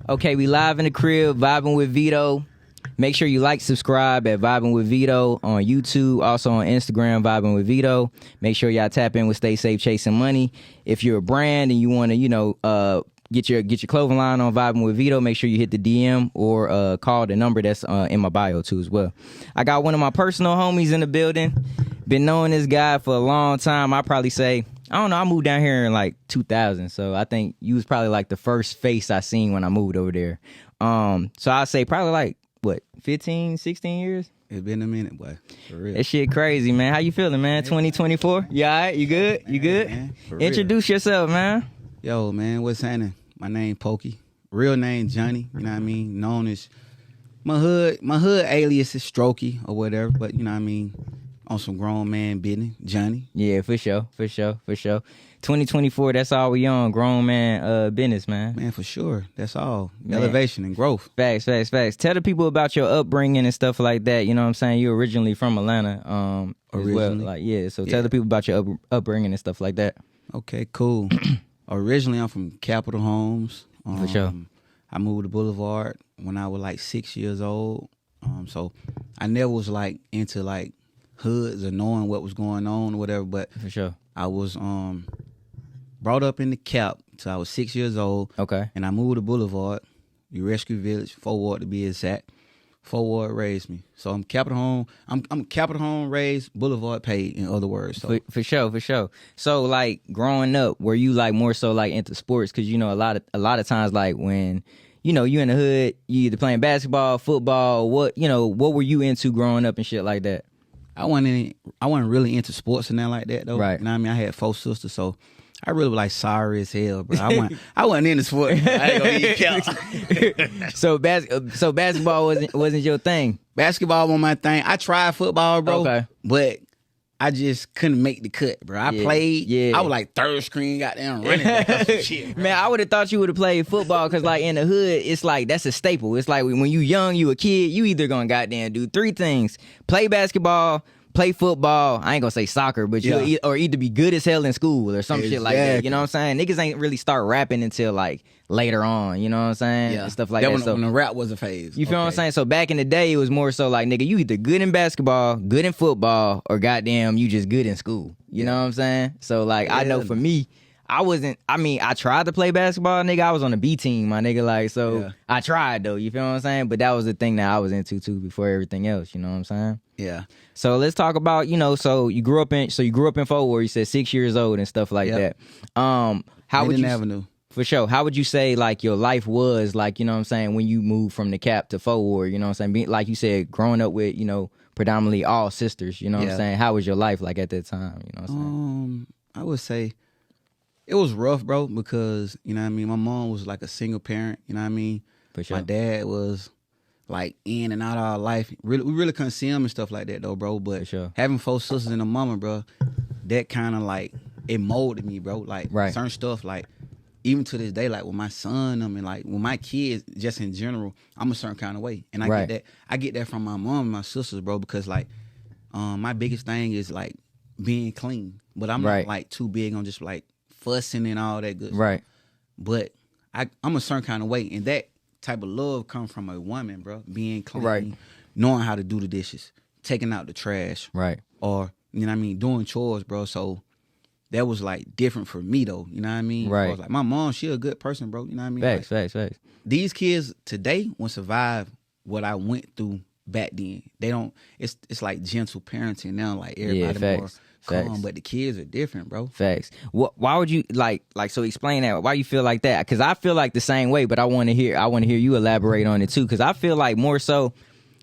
Okay, we live in the crib, vibing with Vito. Make sure you like, subscribe at Vibing with Vito on YouTube, also on Instagram, Vibing with Vito. Make sure y'all tap in with Stay Safe Chasing Money. If you're a brand and you want to, get your clothing line on Vibing with Vito, make sure you hit the DM or call the number that's in my bio too as well. I got one of my personal homies in the building. Been knowing this guy for a long time. I probably say, I don't know, I moved down here in like 2000, so I think you was probably like the first face I seen when I moved over there. So I say probably like, what, 15, 16 years? It's been a minute, boy. For real. That shit crazy, man. How you feeling, man? 2024? You all right? You good? You good? Man, Introduce yourself, man. Yo, man, what's happening? My name Pokey. Real name Johnny, you know what I mean? Known as my hood alias is Strokey or whatever, but you know what I mean? On some grown man business, Johnny. Yeah, for sure. 2024, that's all we on, grown man business, man. Man, for sure. That's all. Man. Elevation and growth. Facts. Tell the people about your upbringing and stuff like that. You know what I'm saying? You're originally from Atlanta, as well. Like, yeah. So tell the people about your upbringing and stuff like that. Okay, cool. Originally, I'm from Capitol Homes. For sure. I moved to Boulevard when I was like 6 years old. So I never was like into like hoods or knowing what was going on or whatever. But For sure. I was brought up in the Cap till I was 6 years old. Okay. And I moved to Boulevard, the Rescue Village, 4 Ward to be exact. 4 Ward raised me. So I'm Capitol Home. I'm Capitol Home raised, Boulevard paid, in other words. So For sure. So like growing up, were you like more so like into sports? Because you know a lot of times like when you in the hood, you either playing basketball, football, what were you into growing up and shit like that? I wasn't really into sports and that like that though. Right. You know what I mean? I had 4 sisters, so I really was like sorry as hell, bro. I wasn't into sports. I ain't gonna eat count. So basketball wasn't your thing. Basketball was my thing. I tried football, bro. Okay. But I just couldn't make the cut, bro. I played. Yeah. I was like third screen, goddamn running back or some shit, bro. Man, I would have thought you would have played football because, like, in the hood, it's like that's a staple. It's like when you young, you a kid, you either gonna goddamn do 3 things: play basketball, play football. I ain't gonna say soccer, but you or either be good as hell in school or some shit like that. You know what I'm saying? Niggas ain't really start rapping until like later on. You know what I'm saying? Yeah, and stuff like that. When the rap was a phase. You feel what I'm saying? So back in the day, it was more so like, nigga, you either good in basketball, good in football, or goddamn, you just good in school. You know what I'm saying? So like, I know for me, I tried to play basketball, nigga. I was on the B team, my nigga. Like, so I tried though. You feel what I'm saying? But that was the thing that I was into too before everything else. You know what I'm saying? Yeah. So let's talk about, so you grew up in Fort Worth. You said 6 years old and stuff like that. How would you? Avenue. For sure. How would you say like your life was like, you know what I'm saying, when you moved from the Cap to Fort Worth, you know what I'm saying? Like you said, growing up with, predominantly all sisters, you know what I'm saying? How was your life like at that time? You know what I'm saying? I would say it was rough, bro, because, you know what I mean, my mom was like a single parent, you know what I mean? For sure. My dad was like in and out of our life. We really couldn't see him and stuff like that though, bro. But For sure. having 4 sisters and a mama, bro, that kind of like, it molded me, bro. Like certain stuff, like even to this day, like with my son, I mean, like with my kids, just in general, I'm a certain kind of way. And I get that from my mom and my sisters, bro, because like my biggest thing is like being clean. But I'm not like too big on just like fussing and all that good stuff. Right. But I'm a certain kind of way, and that type of love comes from a woman, bro. Being clean, knowing how to do the dishes, taking out the trash, or you know what I mean, doing chores, bro. So that was like different for me though, you know what I mean? Right. I was like, my mom, she a good person, bro. You know what I mean? Facts. These kids today won't survive what I went through back then. They don't. It's like gentle parenting now. Like everybody more calm, but the kids are different, bro. Facts. Why would you like? So explain that. Why you feel like that? Because I feel like the same way, but I want to hear you elaborate on it too. Because I feel like more so,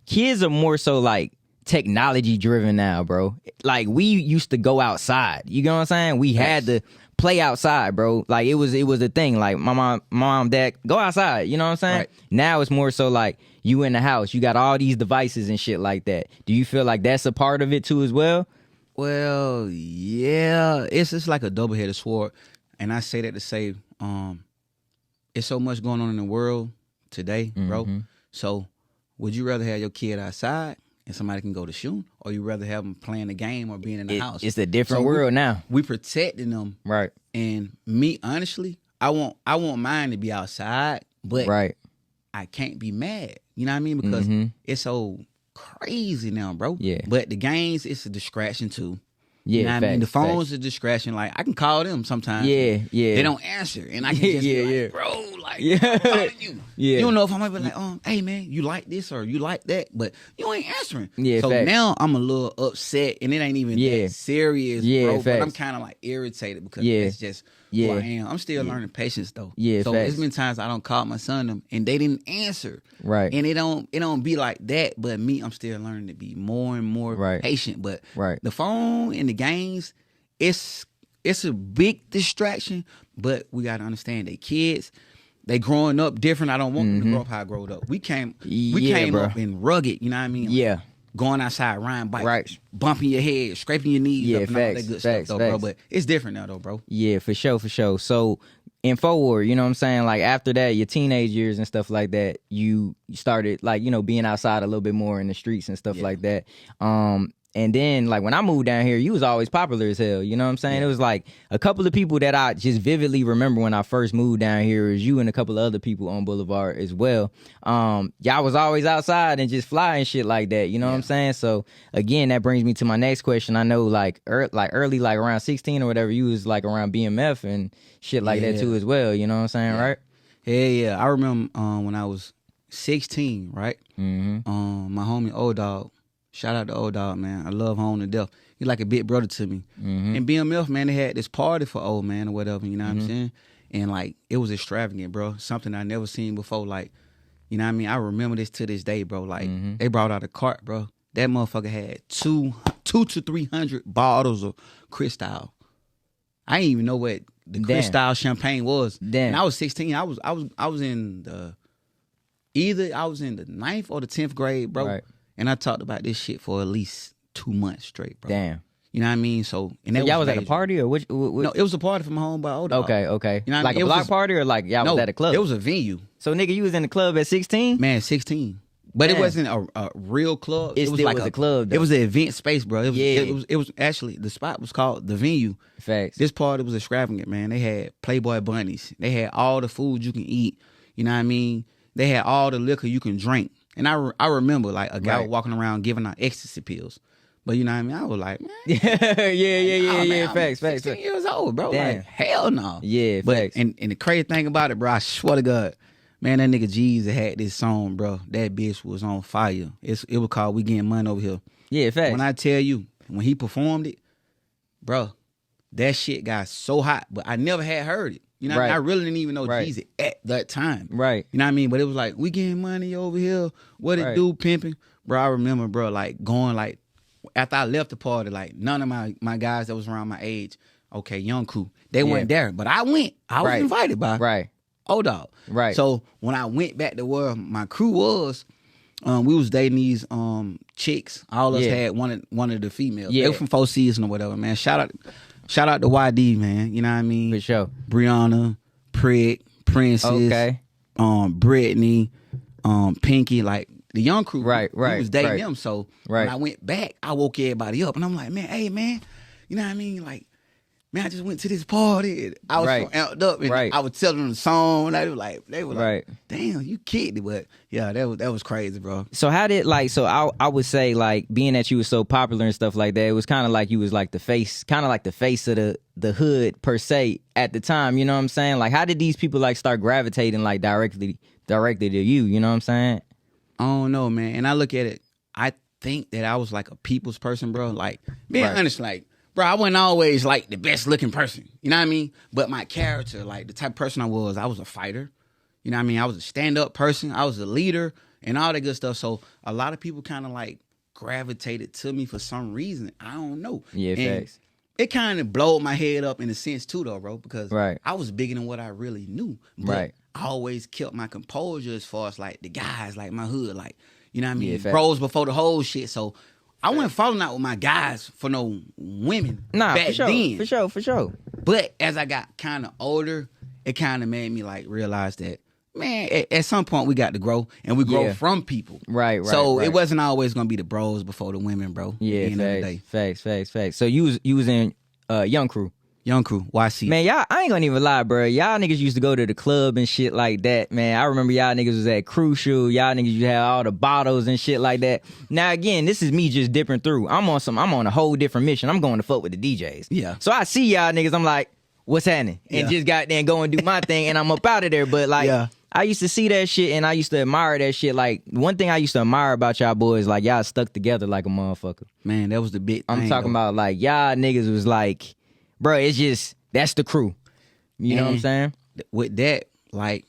kids are more so like technology driven now, bro. Like we used to go outside. You know what I'm saying? We had to play outside, bro. Like it was a thing. Like my mom, dad, go outside. You know what I'm saying? Right. Now it's more so like you in the house. You got all these devices and shit like that. Do you feel like that's a part of it too as well? Well, yeah. It's just like a double-headed sword. And I say that to say, it's so much going on in the world today, bro. So would you rather have your kid outside and somebody can go to shoot, or you rather have them playing the game or being in the house? It's a different world now. We protecting them, right? And me, honestly, I want mine to be outside, but I can't be mad. You know what I mean? Because it's so crazy now, bro. Yeah. But the games, it's a distraction too. Yeah, you know what I mean? The phone's facts. a distraction. Like, I can call them sometimes. Yeah. They don't answer. And I can just be like, bro, like, I'm calling you. Yeah. You don't know if I might be like, hey, man, you like this or you like that, but you ain't answering. Yeah, so facts. now I'm a little upset, and it ain't even that serious, bro. Facts. But I'm kind of like irritated because it's just who I am. I'm still learning patience, though. Yeah, so facts. there's been times I don't call my son them, and they didn't answer. Right. And it don't be like that, but me, I'm still learning to be more and more patient. But the phone and the games, it's a big distraction, but we gotta understand they kids, they growing up different. I don't want them to grow up how I grew up. We came up in rugged, you know what I mean? Yeah. Going outside, riding bikes, bumping your head, scraping your knees up, and all that good stuff, though, bro. But it's different now, though, bro. Yeah, for sure. So in forward, you know what I'm saying? Like after that, your teenage years and stuff like that, you started like, you know, being outside a little bit more in the streets and stuff like that. And then, like, when I moved down here, you was always popular as hell. You know what I'm saying? It was, like, a couple of people that I just vividly remember when I first moved down here is you and a couple of other people on Boulevard as well. Y'all was always outside and just flying shit like that. You know what I'm saying? So, again, that brings me to my next question. I know, like, early, like, around 16 or whatever, you was, like, around BMF and shit like that, too, as well. You know what I'm saying, right? Yeah. I remember when I was 16, right? My homie, Old Dog. Shout out to Old Dog, man. I love home to death. He's like a big brother to me. And BMF, man, they had this party for old man or whatever, you know what I'm saying? And, like, it was extravagant, bro. Something I never seen before. Like, you know what I mean? I remember this to this day, bro. Like, they brought out a cart, bro. That motherfucker had 200 to 300 bottles of Cristal. I didn't even know what the Cristal champagne was. And I was 16. I was in the ninth or the 10th grade, bro. Right. And I talked about this shit for at least 2 months straight, bro. Damn. You know what I mean? So, and y'all was at a party or which? No, it was a party from home by Old Dog. Okay. You know like a block party or like y'all was at a club? It was a venue. So, nigga, you was in the club at 16? Man, 16. But it wasn't a real club. It was like a club, though. It was an event space, bro. It was actually, the spot was called The Venue. Facts. This party was extravagant, man. They had Playboy bunnies. They had all the food you can eat. You know what I mean? They had all the liquor you can drink. And I remember, like, a guy walking around giving out ecstasy pills. But you know what I mean? I was like, man. Yeah. Facts. 16 years old, bro. Damn. Like, hell no. Yeah, but, facts. And the crazy thing about it, bro, I swear to God, man, that nigga Jeezy had this song, bro. That bitch was on fire. It was called We Getting Money Over Here. Yeah, facts. When I tell you, when he performed it, bro, that shit got so hot. But I never had heard it. You know what I mean? I really didn't even know Jeezy at that time. Right. You know what I mean? But it was like, we getting money over here. What it do, pimping? Bro, I remember, bro, like, going, like, after I left the party, like, none of my guys that was around my age, okay, young crew, they weren't there. But I went. I was invited by Old Dog. Right. So, when I went back to where my crew was, we was dating these chicks. All of us had one of the females. They were from Four Seasons or whatever, man. Shout out to YD, man. You know what I mean? For sure. Brianna, Prick, Princess, Brittany, Pinky, like the young crew. Right. We was dating them. So when I went back, I woke everybody up and I'm like, man, hey man, you know what I mean? Like, man, I just went to this party. I was so amped up, and I would tell them the song. And they were like, "Damn, you kicked it!" But yeah, that was crazy, bro. So how did I would say, like, being that you was so popular and stuff like that, it was kind of like you was like the face, of the hood per se at the time. You know what I'm saying? Like, how did these people like start gravitating like directly to you? You know what I'm saying? I don't know, man. And I look at it, I think that I was like a people's person, bro. Like, being honest, like. Bro, I wasn't always, like, the best looking person. You know what I mean? But my character, like, the type of person I was a fighter. You know what I mean? I was a stand-up person. I was a leader and all that good stuff. So a lot of people kind of, like, gravitated to me for some reason. I don't know. Yeah, facts. It kind of blowed my head up in a sense, too, though, bro, because I was bigger than what I really knew. But I always kept my composure as far as, like, the guys, like, my hood, like, you know what I mean? Bros before the whole shit. So I wasn't falling out with my guys for no women back then. For sure. But as I got kind of older, it kind of made me like realize that, man, at some point we got to grow, and we grow from people. Right. So it wasn't always gonna be the bros before the women, bro. Yeah, facts. So you was in Young Crew. Young Crew, YC. Man, y'all, I ain't gonna even lie, bro. Y'all niggas used to go to the club and shit like that, man. I remember y'all niggas was at Crucial. Y'all niggas you had all the bottles and shit like that. Now again, this is me just dipping through. I'm on a whole different mission. I'm going to fuck with the DJs. Yeah. So I see y'all niggas, I'm like, what's happening? And just got there and go and do my thing, and I'm up out of there. But like, I used to see that shit and I used to admire that shit. Like, one thing I used to admire about y'all boys, like, y'all stuck together like a motherfucker. Man, that was the big I'm thing, talking about, like, y'all niggas was like, bro, it's just, that's the crew. You know what I'm saying? With that, like,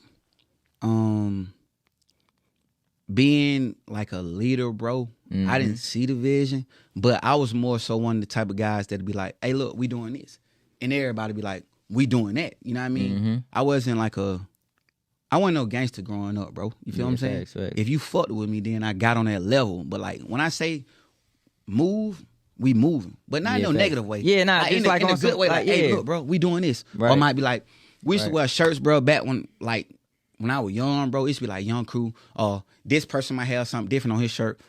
being like a leader, bro, I didn't see the vision, but I was more so one of the type of guys that'd be like, hey, look, we doing this. And everybody be like, we doing that. You know what I mean? I wasn't no gangster growing up, bro. You feel what I'm saying? Facts. If you fucked with me, then I got on that level. But like, when I say move, we moving, but not in no negative way. Yeah, nah, in a good way. Like, hey, look, bro, we doing this. Right. Or it might be like, we used to wear shirts, bro, back when I was young, bro. It used to be like Young Crew, or this person might have something different on his shirt.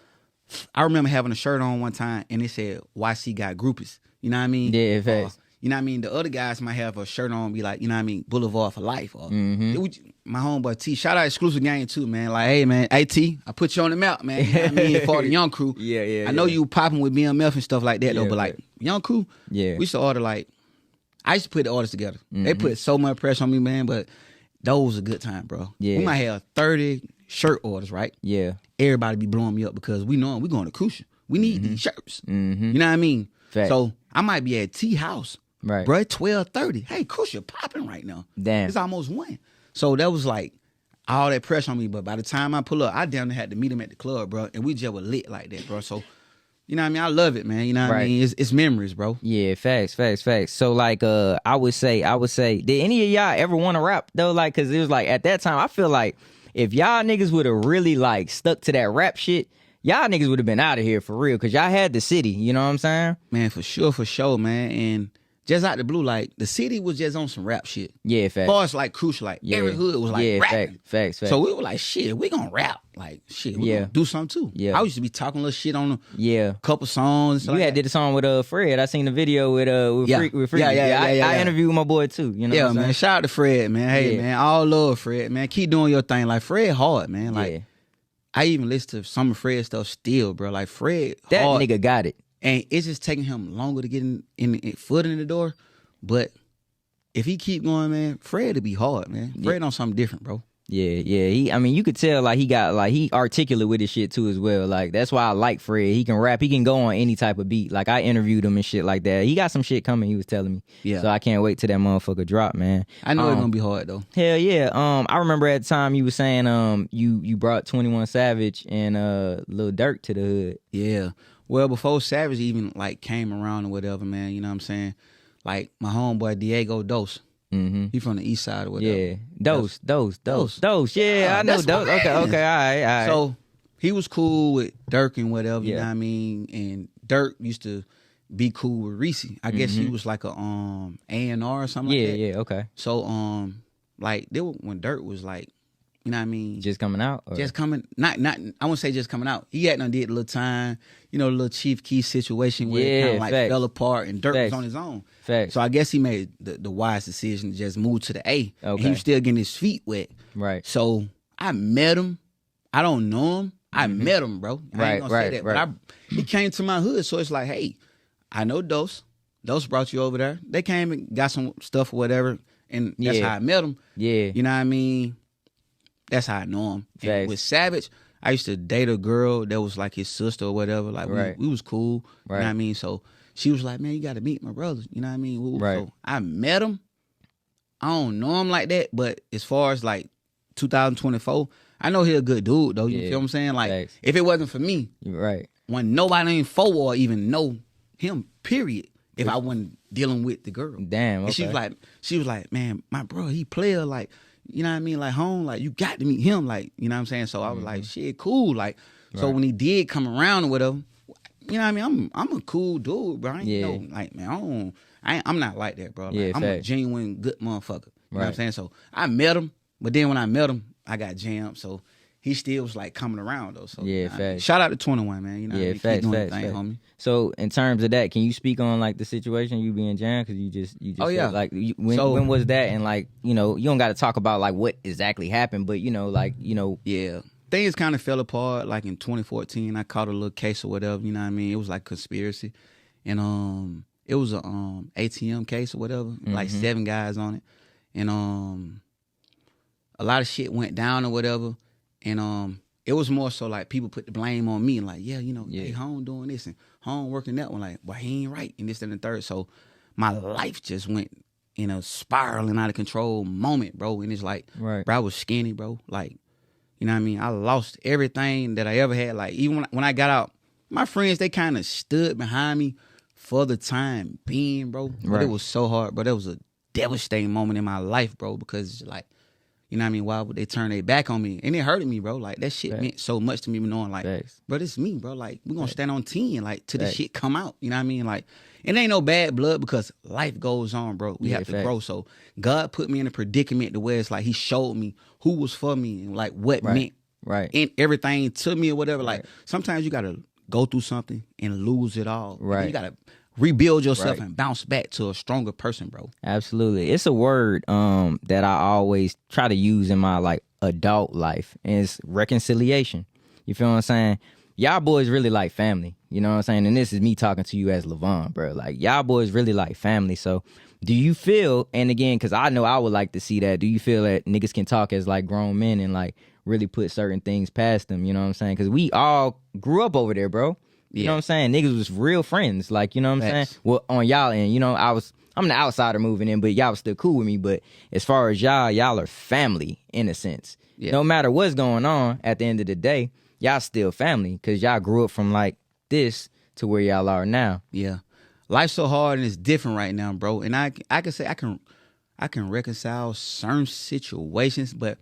I remember having a shirt on one time, and it said, YC got groupies. You know what I mean? Yeah, facts. You know what I mean? The other guys might have a shirt on and be like, you know what I mean, Boulevard for Life. Or my homeboy T, shout out Exclusive Gang too, man. Like, hey, man, AT, I put you on the map, man. You know what I mean? For the Young Crew. I know you popping with BMF and stuff like that, though, but like, Young Crew, we used to order like, I used to put the orders together. They put so much pressure on me, man, but those a good time, bro. We might have 30 shirt orders, right? Yeah. Everybody be blowing me up because we know we're going to Crucial. We need these shirts. You know what I mean? Fact. So I might be at T house. Right. Bro, 12:30. Hey, Crucial popping right now. Damn. It's almost 1. So that was like all that pressure on me. But by the time I pull up, I damn near had to meet him at the club, bro. And we just were lit like that, bro. So, you know what I mean? I love it, man. You know what I mean? It's memories, bro. Yeah, facts. So like, I would say, did any of y'all ever want to rap though? Like, cause it was like at that time, I feel like if y'all niggas would have really like stuck to that rap shit, y'all niggas would have been out of here for real. Cause y'all had the city, you know what I'm saying? Man, for sure, man. And just out the blue, like, the city was just on some rap shit. Yeah, facts. As far as, like, Crucial, like, every hood was, like, rapping. Facts. So we were like, shit, we gonna rap. Like, shit, we gonna do something, too. Yeah. I used to be talking a little shit on a couple songs. You had did a song with Fred. I seen the video with Freak. I interviewed my boy, too. You know what I'm man. saying? Shout out to Fred, man. Hey, man, all love Fred, man. Keep doing your thing. Like, Fred hard, man. Like, I even listen to some of Fred's stuff still, bro. Like, Fred that hard. Nigga got it. And it's just taking him longer to get in foot in the door. But if he keep going, man, Fred will be hard, man. Fred on something different, bro. Yeah. I mean, you could tell like he articulate with his shit too as well. Like that's why I like Fred. He can rap. He can go on any type of beat. Like I interviewed him and shit like that. He got some shit coming. He was telling me. Yeah. So I can't wait till that motherfucker drop, man. I know it's gonna be hard though. Hell yeah. I remember at the time you was saying you brought 21 Savage and Lil Durk to the hood. Yeah. Well, before Savage even like came around or whatever, man. You know what I'm saying? Like my homeboy Diego Dos. He from the east side or whatever. Yeah. Dos. Yeah, I know Dos. Okay, all right. So he was cool with Durk and whatever, you know what I mean? And Durk used to be cool with Reese. I guess he was like a A&R or something like that. Yeah, okay. So like when Durk was like, you know what I mean? Just coming out? Or? Just coming, not. I won't say just coming out. He hadn't did a little time, you know, the little Chief Keef situation where it kind of like fell apart and Durk was on his own. Facts. So I guess he made the wise decision to just move to the A. Okay. And he was still getting his feet wet. Right. So I met him. I don't know him. I met him, bro. I ain't gonna say that. But he came to my hood, so it's like, hey, I know Dos. Dos brought you over there. They came and got some stuff or whatever, and that's how I met him. Yeah. You know what I mean? That's how I know him. And with Savage, I used to date a girl that was like his sister or whatever. Like we was cool. You know what I mean? So she was like, man, you got to meet my brother. You know what I mean? So I met him. I don't know him like that, but as far as like 2024, I know he a good dude though. You feel what I'm saying? Like if it wasn't for me, when nobody named Four even know him, period. If I wasn't dealing with the girl. Damn. Okay. And she was like, man, my bro, he player like. You know what I mean? Like, home, like, you got to meet him, like, you know what I'm saying? So I was like, shit, cool. Like, so when he did come around or whatever, you know what I mean? I'm a cool dude, bro. I ain't know, like, man, I'm not like that, bro. Like, I'm a genuine good motherfucker. You know what I'm saying? So I met him, but then when I met him, I got jammed. So he still was like coming around though. So yeah, facts. Shout out to 21, man. You know, yeah, what I mean? facts, Keep doing facts, your thing, homie. So in terms of that, can you speak on like the situation you being jammed? Because you just Oh, yeah. said, like when was that? And like you don't got to talk about like what exactly happened, but yeah, things kind of fell apart. Like in 2014, I caught a little case or whatever. You know what I mean? It was like conspiracy, and it was a ATM case or whatever. Like 7 guys on it, and a lot of shit went down or whatever, and it was more so like people put the blame on me, like, hey, Home doing this and Home working that one, like, well, he ain't right, and this and the third. So my life just went in a spiraling out of control moment, bro. And it's like, right. Bro, I was skinny, bro. Like, you know what I mean? I lost everything that I ever had. Like, even when I got out, my friends, they kind of stood behind me for the time being, bro. But right. It was so hard, bro. That was a devastating moment in my life, bro, because like, you know what I mean? Why would they turn their back on me? And it hurted me, bro. Like, that shit Facts. meant so much to me, knowing, like, Facts. bro, this is me, bro. Like, we gonna Facts. stand on 10, like, till the Facts. shit come out. You know what I mean? Like, it ain't no bad blood because life goes on, bro. We have to grow. So God put me in a predicament to where it's like he showed me who was for me and, like, what meant and everything to me or whatever. Like, sometimes you gotta go through something and lose it all. Right. You gotta rebuild yourself and bounce back to a stronger person, bro. Absolutely. It's a word that I always try to use in my like adult life, and it's reconciliation. You feel what I'm saying? Y'all boys really like family. You know what I'm saying? And this is me talking to you as Levon, bro. Like, y'all boys really like family. So do you feel, and again, because I know I would like to see that, do you feel that niggas can talk as like grown men and like really put certain things past them? You know what I'm saying? Because we all grew up over there, bro. You know what I'm saying? Niggas was real friends. Like, you know what I'm saying? Well, on y'all end, I'm the outsider moving in, but y'all was still cool with me. But as far as y'all are family in a sense. Yeah. No matter what's going on, at the end of the day, y'all still family because y'all grew up from like this to where y'all are now. Yeah. Life's so hard and it's different right now, bro. And I can say I can reconcile certain situations, but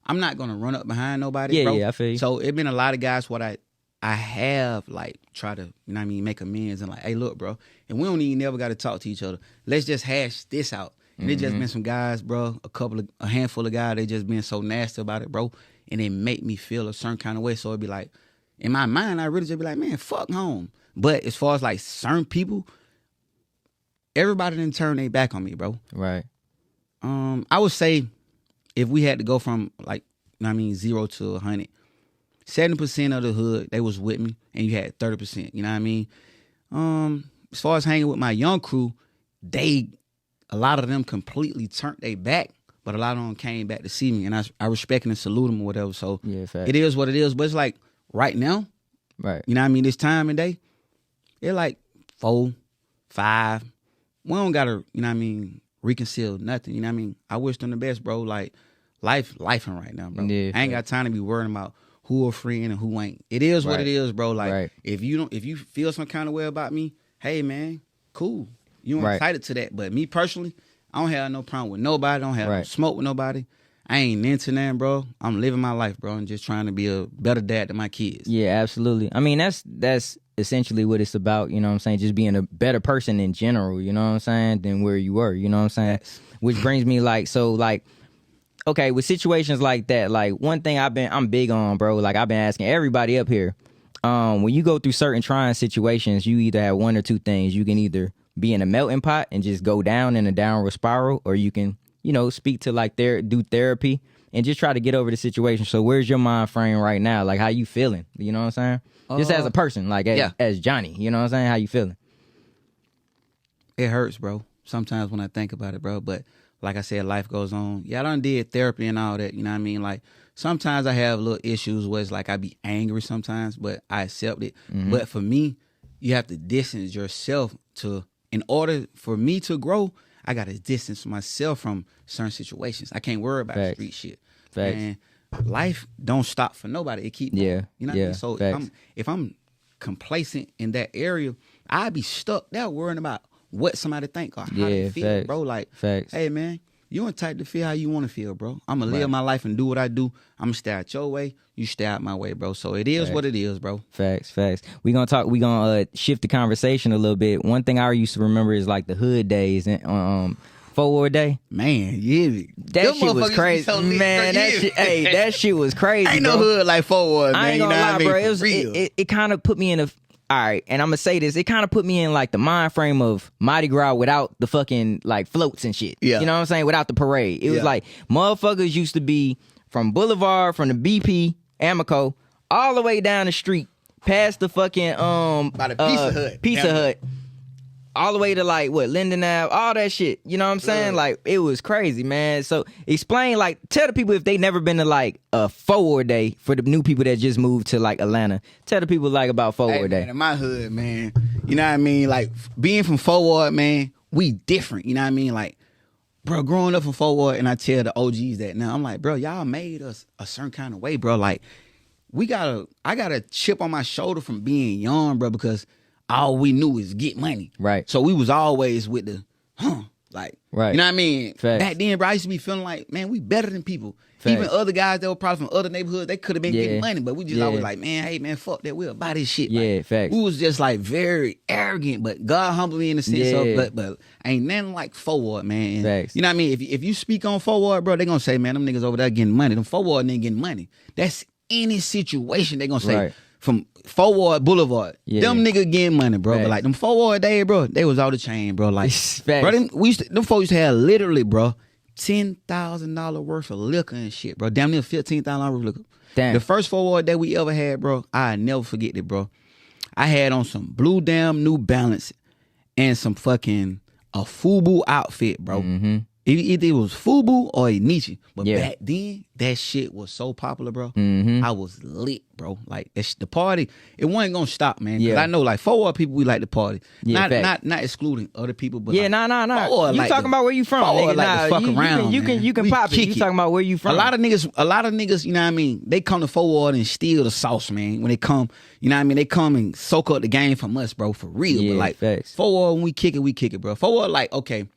I'm not gonna run up behind nobody, bro. Yeah, I feel you. So it been a lot of guys what I have like try to, you know what I mean, make amends and like, hey, look, bro, and we don't even never got to talk to each other. Let's just hash this out. And it just been some guys, bro, a handful of guys, they just been so nasty about it, bro, and it make me feel a certain kind of way. So it'd be like, in my mind, I really just be like, man, fuck Home. But as far as like certain people, everybody didn't turn their back on me, bro. Right. I would say if we had to go from like, you know what I mean, 0 to 100, 70% of the hood, they was with me, and you had 30%, you know what I mean? As far as hanging with my young crew, a lot of them completely turned their back, but a lot of them came back to see me, and I respect and salute them or whatever. So it is what it is. But it's like right now, right? You know what I mean? This time of day, it's like 4, 5. We don't gotta, you know what I mean, reconcile nothing. You know what I mean? I wish them the best, bro. Like lifing right now, bro. Yeah, I ain't got time to be worrying about who a friend and who ain't. It is what it is, bro. Like if you feel some kind of way about me, hey man, cool. You entitled to that. But me personally, I don't have no problem with nobody. I don't have no smoke with nobody. I ain't into that, bro. I'm living my life, bro, and just trying to be a better dad to my kids. Yeah, absolutely. I mean, that's essentially what it's about, you know what I'm saying? Just being a better person in general, you know what I'm saying, than where you were, you know what I'm saying? Yes. Which brings me okay, with situations like that, like one thing I'm big on, bro, like I've been asking everybody up here, when you go through certain trying situations, you either have one or two things. You can either be in a melting pot and just go down in a downward spiral, or you can, speak to do therapy and just try to get over the situation. So where's your mind frame right now? Like, how you feeling? You know what I'm saying? Just as a person, like as Johnny, you know what I'm saying? How you feeling? It hurts, bro. Sometimes when I think about it, bro. But like I said, life goes on. Yeah, I done did therapy and all that. You know what I mean? Like sometimes I have little issues where it's like I be angry sometimes, but I accept it. Mm-hmm. But for me, you have to distance yourself in order for me to grow, I got to distance myself from certain situations. I can't worry about street shit. Facts. And life don't stop for nobody. It keep going. You know what I mean? So if I'm complacent in that area, I'd be stuck there worrying about what somebody think or how they feel, bro. Like, hey, man, you entitled to feel how you want to feel, bro. I'm going to live my life and do what I do. I'm going to stay out your way. You stay out my way, bro. So it is what it is, bro. Facts. We gonna shift the conversation a little bit. One thing I used to remember is like the hood days and 4 day. Man, yeah. That shit was crazy. So man, that shit, hey, that shit was crazy. Ain't bro. no hood like 4 man. I ain't gonna lie, bro. It kind of put me in a. All right, and I'm gonna say this. It kind of put me in like the mind frame of Mardi Gras without the fucking like floats and shit. Yeah. You know what I'm saying? Without the parade. It was like motherfuckers used to be from Boulevard, from the BP, Amico, all the way down the street, past the fucking by the Pizza Hut. All the way to like what Linden Ave, all that shit. You know what I'm saying? Like it was crazy, man. So explain, like, tell the people if they never been to like a 4 day for the new people that just moved to like Atlanta. Tell the people like about 4 day. Man, in my hood, man. You know what I mean? Like being from Forward, man, we different. You know what I mean? Like, bro, growing up from Forward, and I tell the OGs that now, I'm like, bro, y'all made us a certain kind of way, bro. Like, I got a chip on my shoulder from being young, bro, because all we knew is get money. Right. So we was always with the, like, right. You know what I mean? Facts. Back then, bro, I used to be feeling like, man, we better than people. Facts. Even other guys that were probably from other neighborhoods, they could have been getting money, but we just always Yeah. like, man, hey, man, fuck that. We'll buy this shit. Yeah, like, facts. we was just like very arrogant, but God humbled me in the sense of, but ain't nothing like Forward, man. And Facts. you know what I mean? If you speak on Forward, bro, they gonna say, man, them niggas over there getting money. Them Forward niggas getting money. That's any situation they gonna say. Right. From Forward Boulevard, Yeah. them niggas getting money, bro. Facts. But like them Forward days, bro, they was all the chain, bro. Like, Facts. bro, them folks used to have literally, bro, $10,000 worth of liquor and shit, bro. Damn near $15,000 worth of liquor. Damn. The first Forward day we ever had, bro, I never forget it, bro. I had on some blue damn New Balance and some fucking a FUBU outfit, bro. Mm-hmm. Either it was FUBU or a Nietzsche. But Yeah. back then, that shit was so popular, bro. Mm-hmm. I was lit, bro. Like the party, it wasn't gonna stop, man. Cause Yeah. I know like Forward people, we like the party. Yeah, Not excluding other people, but Yeah, like, nah. Forward You like talking the- about where you from? Forward Nigga. like Nah, the fuck around, you man. can We pop it. kick You it. talking about where you from? A lot of niggas, you know what I mean? They come to Forward and steal the sauce, man. When they come, you know what I mean? They come and soak up the game from us, bro, for real. Yeah, but like facts. Forward, when we kick it, bro. Forward, like, okay,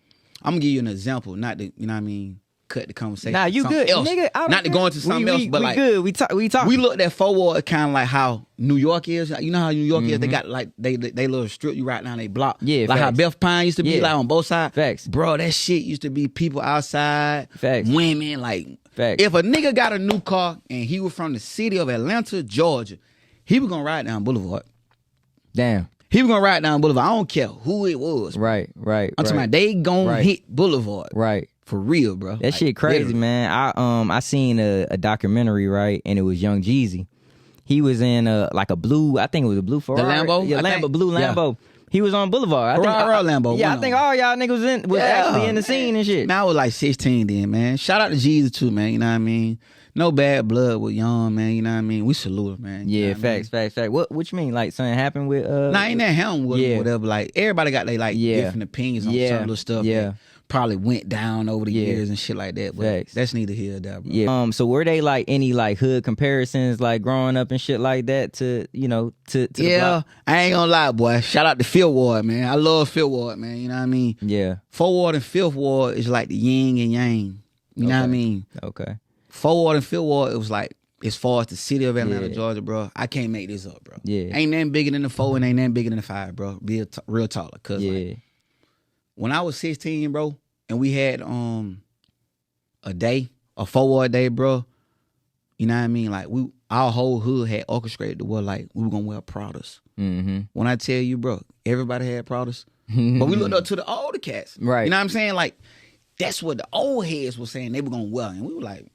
I'm gonna give you an example, not to, you know what I mean, cut the conversation. Nah, you something good, else. nigga. Not to go into something else, but we like good. We talk. we looked at Forward kind of like how New York is. You know how New York is? They got like they little strip you right down they block. Yeah, like how facts. Beth Pine used to be Yeah. like on both sides. Facts. Bro, that shit used to be people outside, Facts. women. Like, Facts. if a nigga got a new car and he was from the city of Atlanta, Georgia, he was gonna ride down Boulevard. Damn. He was gonna ride down Boulevard. I don't care who it was. Right. I'm talking about they gonna hit Boulevard. Right. For real, bro. That shit crazy, man. I seen a documentary, right, and it was Young Jeezy. He was in like a blue, I think it was a blue Ferrari. Lambo? Yeah, I think. blue Lambo. He was on Boulevard. Ferrari Lambo. Yeah, I think all y'all niggas was actually in the scene and shit. Man, I was like 16 then, man. Shout out to Jesus too, man. You know what I mean? No bad blood with Young, man. You know what I mean? We salute him, man. You Yeah, know what I mean? facts. What you mean? Like something happened with Nah, ain't that him with yeah. whatever. Like everybody got they like different opinions on some little stuff. Yeah. that probably went down over the Yeah. years and shit like that. But Facts. that's neither here nor there, bro. Yeah. So were they like any like hood comparisons like growing up and shit like that to to the Yeah, block? I ain't gonna lie, boy. Shout out to Fifth Ward, man. I love Fifth Ward, man. You know what I mean? Yeah. 4th Ward and 5th Ward is like the yin and yang. You know what I mean? Okay. 4th Ward and 5th Ward, it was like, as far as the city of Atlanta, Yeah. Georgia, bro, I can't make this up, bro. Yeah. Ain't nothing bigger than the 4 and ain't nothing bigger than the 5, bro. Be real taller. Cause Yeah. like, when I was 16, bro, and we had a day, a 4 Ward day, bro, you know what I mean? Like our whole hood had orchestrated the world like we were gonna wear Pradas. Mm-hmm. When I tell you, bro, everybody had Pradas. But we looked up to the older cats. Right. You know what I'm saying? Like, that's what the old heads were saying they were gonna wear. And we were like,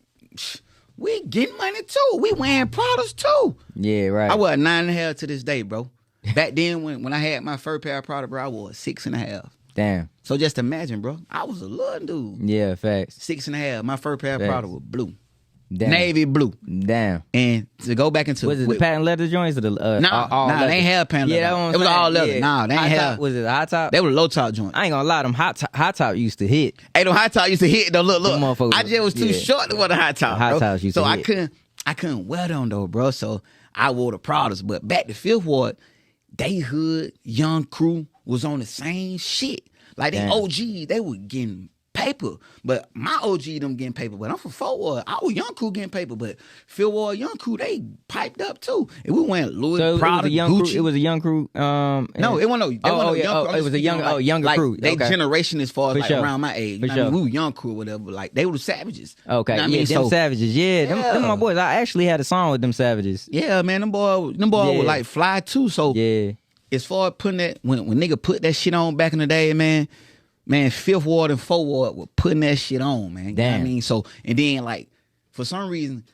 we getting money too. We wearing Pradas too. Yeah, right. I wear a 9.5 to this day, bro. Back then when I had my first pair of Prada, bro, I wore a 6.5. Damn. So just imagine, bro. I was a little dude. Yeah, facts. 6.5. My first pair of Facts. Prada was blue. Damn. Navy blue. Damn. And to go back into Was it the patent leather joints or the all nah, leather? they ain't have patent leather. Yeah, that one It was all leather. Nah, they ain't high have. top, was it a high top? They were low top joints. I ain't gonna lie, them high top used to hit. Hey, them high top used to hit though. Look. Them motherfuckers- I just was too yeah. short to wear the high top. High bro. tops used so to I hit. couldn't wear them though, bro. So I wore the Pradas. But back to Fifth Ward, they hood young crew was on the same shit. Like they Damn. OGs, they were getting paper. But my OG them getting paper. But I'm from Fort Worth. Our young crew getting paper. But Fifth Ward young crew, they piped up too. And we went Louis, Prada, Gucci. It was a young crew. No, it wasn't it was a younger like, crew. They generation as far as like around my age. For sure. We were young crew or whatever. Like they were savages. Okay, you know yeah, I mean? them savages. Yeah, them my boys. I actually had a song with them savages. Yeah, man, them boys were like fly too. So yeah, as far as putting that, when nigga put that shit on back in the day, man, Fifth Ward and Fourth Ward were putting that shit on, man. You know what I mean? So, and then like, for some reason,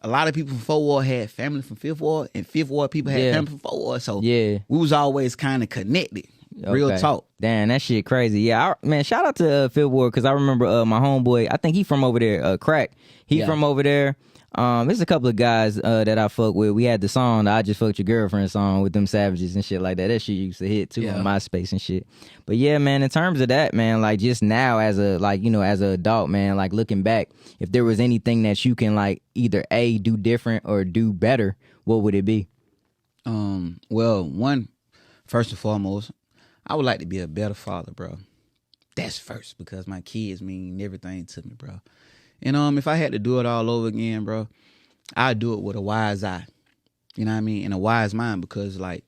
a lot of people from Fourth Ward had family from Fifth Ward, and Fifth Ward people had family from Fourth Ward. So we was always kind of connected. Real talk. Damn, that shit crazy. Yeah, man, shout out to Fifth Ward, because I remember my homeboy, I think he from over there, Crack. He from over there. There's a couple of guys that I fuck with. We had the song, the I Just Fucked Your Girlfriend song with them savages and shit like that. That shit used to hit too on MySpace and shit. But yeah, man, in terms of that, man, like just now as a, like, you know, as an adult, man, like looking back, if there was anything that you can like either A, do different or do better, what would it be? Well, one, first and foremost, I would like to be a better father, bro. That's first, because my kids mean everything to me, bro. And if I had to do it all over again, bro, I'd do it with a wise eye. You know what I mean? And a wise mind, because like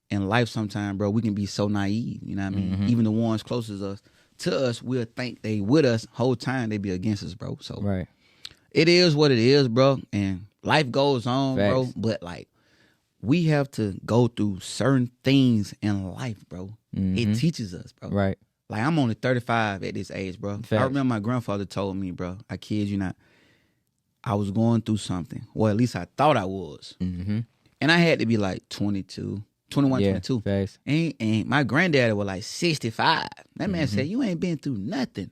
in life sometimes, bro, we can be so naive. You know what I mean? Even the ones closest to us, we'll think they with us whole time, they be against us, bro. So it is what it is, bro. And life goes on, bro. But like, we have to go through certain things in life, bro. It teaches us, bro. Right. Like, I'm only 35 at this age, bro. Facts. I remember my grandfather told me, bro, I kid you not, I was going through something. Well, at least I thought I was. And I had to be like 21, 22. Facts. And my granddaddy was like 65. That man said, you ain't been through nothing.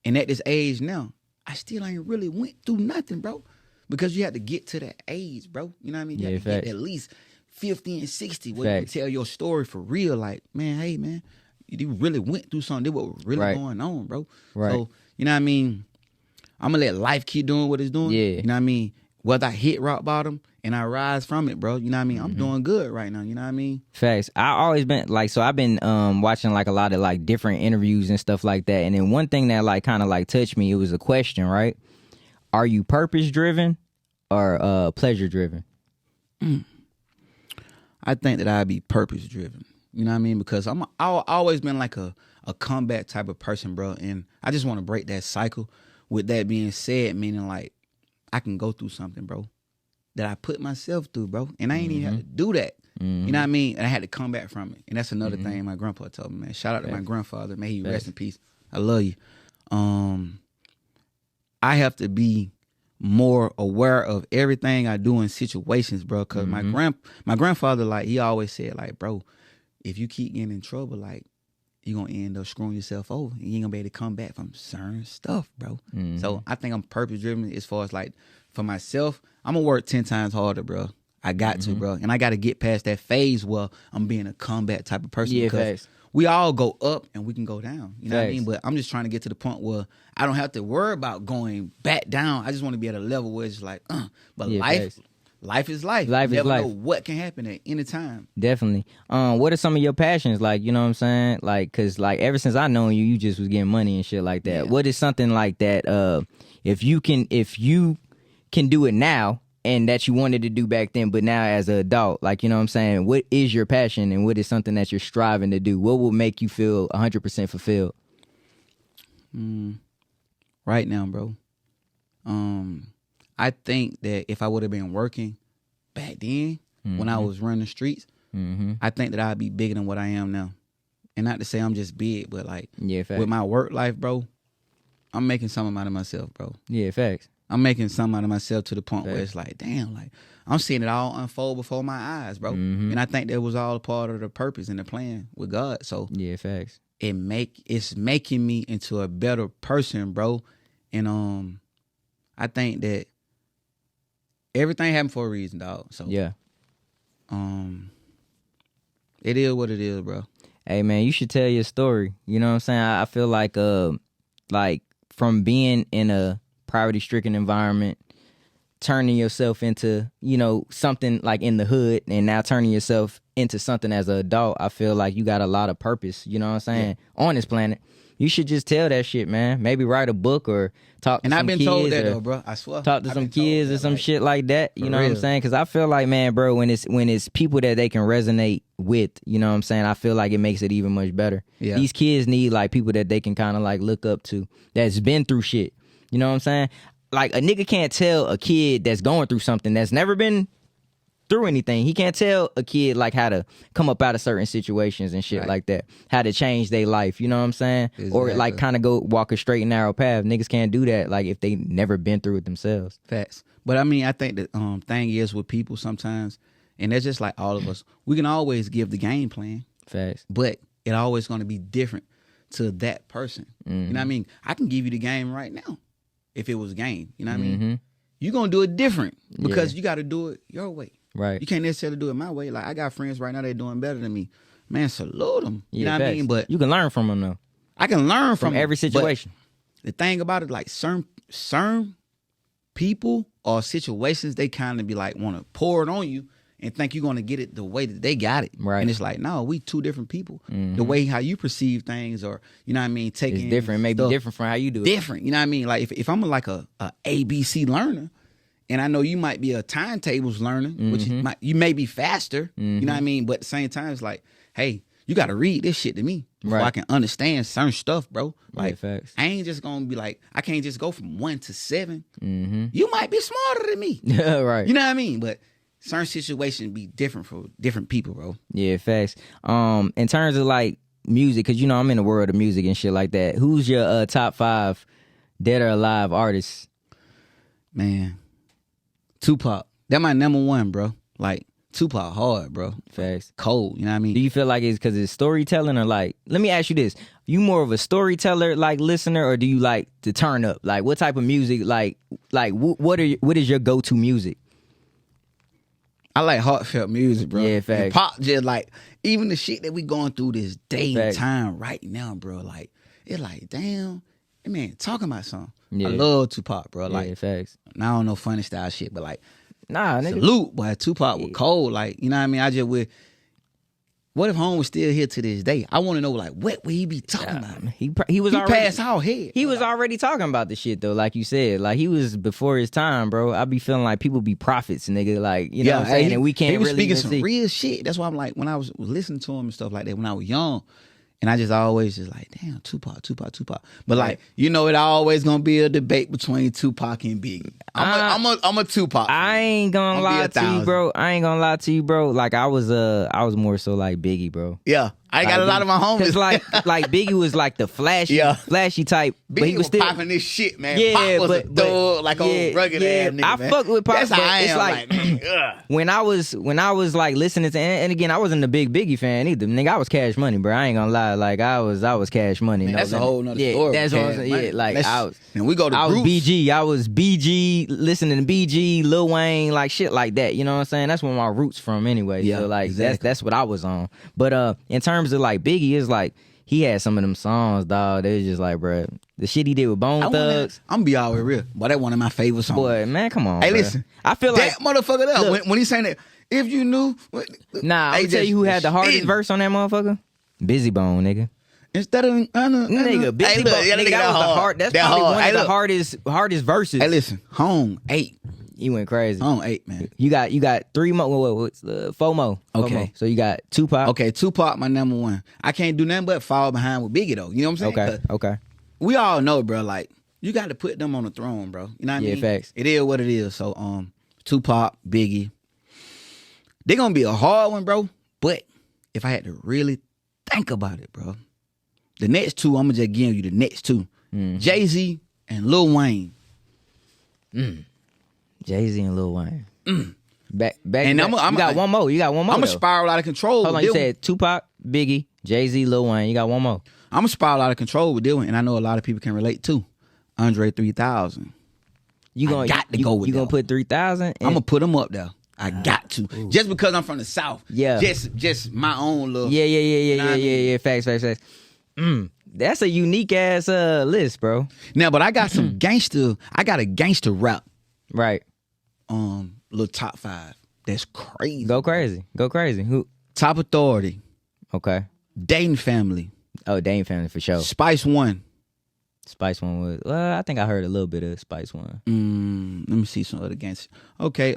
And at this age now, I still ain't really went through nothing, bro. Because you have to get to that age, bro. You know what I mean? You have to get at least 50 and 60 where you can tell your story for real. Like, man, hey, man, you really went through something. This what was really going on, bro. So, you know what I mean? I'm going to let life keep doing what it's doing. You know what I mean? Whether I hit rock bottom and I rise from it, bro, you know what I mean? I'm doing good right now, you know what I mean? Facts. I always been, like, so I've been watching, like, a lot of, like, different interviews and stuff like that. And then one thing that, like, kind of, like, touched me, it was a question, right? Are you purpose-driven or pleasure-driven? I think that I'd be purpose-driven. You know what I mean? Because I've always been like a combat type of person, bro. And I just want to break that cycle. With that being said, meaning like I can go through something, bro, that I put myself through, bro. And I ain't even have to do that. You know what I mean? And I had to come back from it. And that's another thing my grandpa told me, man. Shout out to my grandfather. May he rest in peace. I love you. I have to be more aware of everything I do in situations, bro. Because my grandfather, like, he always said, like, bro, if you keep getting in trouble, like, you're going to end up screwing yourself over. You ain't going to be able to come back from certain stuff, bro. So I think I'm purpose-driven as far as, like, for myself, I'm going to work 10 times harder, bro. I got to, bro. And I got to get past that phase where I'm being a combat type of person. Because we all go up and we can go down. You know what I mean? But I'm just trying to get to the point where I don't have to worry about going back down. I just want to be at a level where it's like, but life is life. Life you is never life. know what can happen at any time. Definitely. What are some of your passions? Like, you know what I'm saying? Like, cause like ever since I known you, you just was getting money and shit like that. Yeah. What is something like that? If you can do it now and that you wanted to do back then, but now as an adult, like, you know what I'm saying? What is your passion and what is something that you're striving to do? What will make you feel 100% fulfilled? Right now, bro. I think that if I would have been working back then when I was running the streets, I think that I'd be bigger than what I am now. And not to say I'm just big, but like with my work life, bro, I'm making something out of myself, bro. Yeah, facts. I'm making something out of myself to the point where it's like, damn, like I'm seeing it all unfold before my eyes, bro. And I think that was all a part of the purpose and the plan with God. So yeah, facts. It's making me into a better person, bro. And I think that everything happened for a reason, dog. So yeah, it is what it is, bro. Hey man, you should tell your story. You know what I'm saying? I feel like from being in a poverty-stricken environment, turning yourself into, you know, something like in the hood, and now turning yourself into something as an adult, I feel like you got a lot of purpose, you know what I'm saying, on this planet. you should just tell that shit, man. Maybe write a book or talk to some kids. And I've been told that though, bro. I swear. Talk to some kids or some shit like that. You know what I'm saying? Because I feel like, man, bro, when it's people that they can resonate with, you know what I'm saying? I feel like it makes it even much better. Yeah. These kids need like people that they can kind of like look up to that's been through shit. You know what I'm saying? Like a nigga can't tell a kid that's going through something that's never been through anything. He can't tell a kid like how to come up out of certain situations and shit like that, how to change their life, you know what I'm saying? Exactly. Or like kind of go walk a straight and narrow path. Niggas can't do that like if they never been through it themselves. Facts. But I mean, I think the thing is with people sometimes, and that's just like all of us, we can always give the game plan. Facts. But it always going to be different to that person. You know what I mean? I can give you the game right now if it was game. You know what I mean? You're going to do it different because you got to do it your way. Right. You can't necessarily do it my way. Like, I got friends right now that doing better than me. Man, salute them. You know what I mean? But you can learn from them, though. I can learn from every situation. The thing about it, like, certain people or situations, they kind of be like, want to pour it on you and think you're going to get it the way that they got it. Right. And it's like, no, we two different people. The way how you perceive things or, you know what I mean, taking it's different. Maybe different from how you do it. Different. You know what I mean? Like, if I'm like a ABC learner, and I know you might be a timetables learner, which you may be faster, you know what I mean? But at the same time, it's like, hey, you got to read this shit to me before I can understand certain stuff, bro. Like, facts. I ain't just going to be like, I can't just go from 1 to 7. You might be smarter than me. Right. You know what I mean? But certain situations be different for different people, bro. Yeah, facts. In terms of like music, because, you know, I'm in the world of music and shit like that. Who's your top 5 dead or alive artists? Man. Tupac. That my number 1, bro. Like, Tupac hard, bro. Facts. Cold, you know what I mean? Do you feel like it's because it's storytelling or like, let me ask you this. You more of a storyteller, like, listener, or do you like to turn up? Like, what type of music, like what is your go-to music? I like heartfelt music, bro. Yeah, facts. And pop just like, even the shit that we going through this day and time right now, bro. Like, it's like, damn, man, talking about something. Yeah. I love Tupac, bro. Like, facts. I don't know funny style shit, but like, nah, nigga. Salute, boy. Tupac was cold. Like, you know what I mean? I just would. What if Home was still here to this day? I want to know, like, what would he be talking about? He was already passed our head. He was already talking about the shit though, like you said. Like, he was before his time, bro. I be feeling like people be prophets, nigga. Like, you know what I'm saying? And we can't really speaking some real shit. That's why I'm like, when I was listening to him and stuff like that when I was young. And I just always just like, damn, Tupac. But like, you know, it always gonna be a debate between Tupac and Biggie. I'm a Tupac. I ain't gonna lie to you, bro. Like, I was more so like Biggie, bro. Yeah. I got a lot of my homies. Like Biggie was like the flashy type. Biggie but he was still popping this shit, man. Yeah, Pop was a thug, like old rugged ass nigga, I man. fuck with Pop. That's how I it's am. Like when I was like listening to, and again, I wasn't a big Biggie fan either. Nigga, I was Cash Money, bro. I ain't gonna lie. Like, I was Cash Money. Man, that's a whole nother story. That's what I'm saying. Yeah, like and we go to I was groups. BG. I was BG, listening to BG, Lil Wayne, like shit like that. You know what I'm saying? That's where my roots from anyway. Yeah, so like exactly. that's what I was on. But in terms of like Biggie, it's like he had some of them songs, dog. They was just like, bro, the shit he did with Bone Thugs. I'm gonna be all real. But that's one of my favorite songs. Boy, man, come on. Hey, bro. listen. I feel that like motherfucker there, when he's saying that, if you knew. Nah, I'll tell you who had the hardest verse on that motherfucker. Busy Bone, nigga. Instead of nigga, Busy Bone, nigga, that was the hard. That's probably one of the hardest verses. Hey, listen, Home 8. You went crazy. Home 8, man. You got 3 more. What's 4 more? Okay. 4 more. So you got Tupac. Okay, Tupac, my number 1. I can't do nothing but fall behind with Biggie though. You know what I'm saying? Okay. We all know, bro. Like, you got to put them on the throne, bro. You know what I mean? Yeah, facts. It is what it is. So, Tupac, Biggie. They're gonna be a hard one, bro. But if I had to really think about it, bro, the next 2, I'm gonna just give you the next 2. Jay-Z and Lil Wayne. Jay-Z and Lil Wayne. Back. And you got one more. I'm gonna spiral out of control. Hold on, you said Tupac, Biggie, Jay-Z, Lil Wayne. You got one more. I'm gonna spiral out of control with this one, and I know a lot of people can relate to Andre 3000. You gonna put 3000? I'm gonna put him up there. I got to. Ooh. Just because I'm from the South. Yeah. Just my own little. Yeah. Facts. That's a unique ass list, bro. Now, but I got some gangster. I got a gangster rap. Right. Little top 5. That's crazy. Go crazy. Who? Top Authority. Okay. Dating Family. Oh, Dame family for sure. Spice One. Spice One was. Well, I think I heard a little bit of Spice One. Let me see some other gangsters. Okay.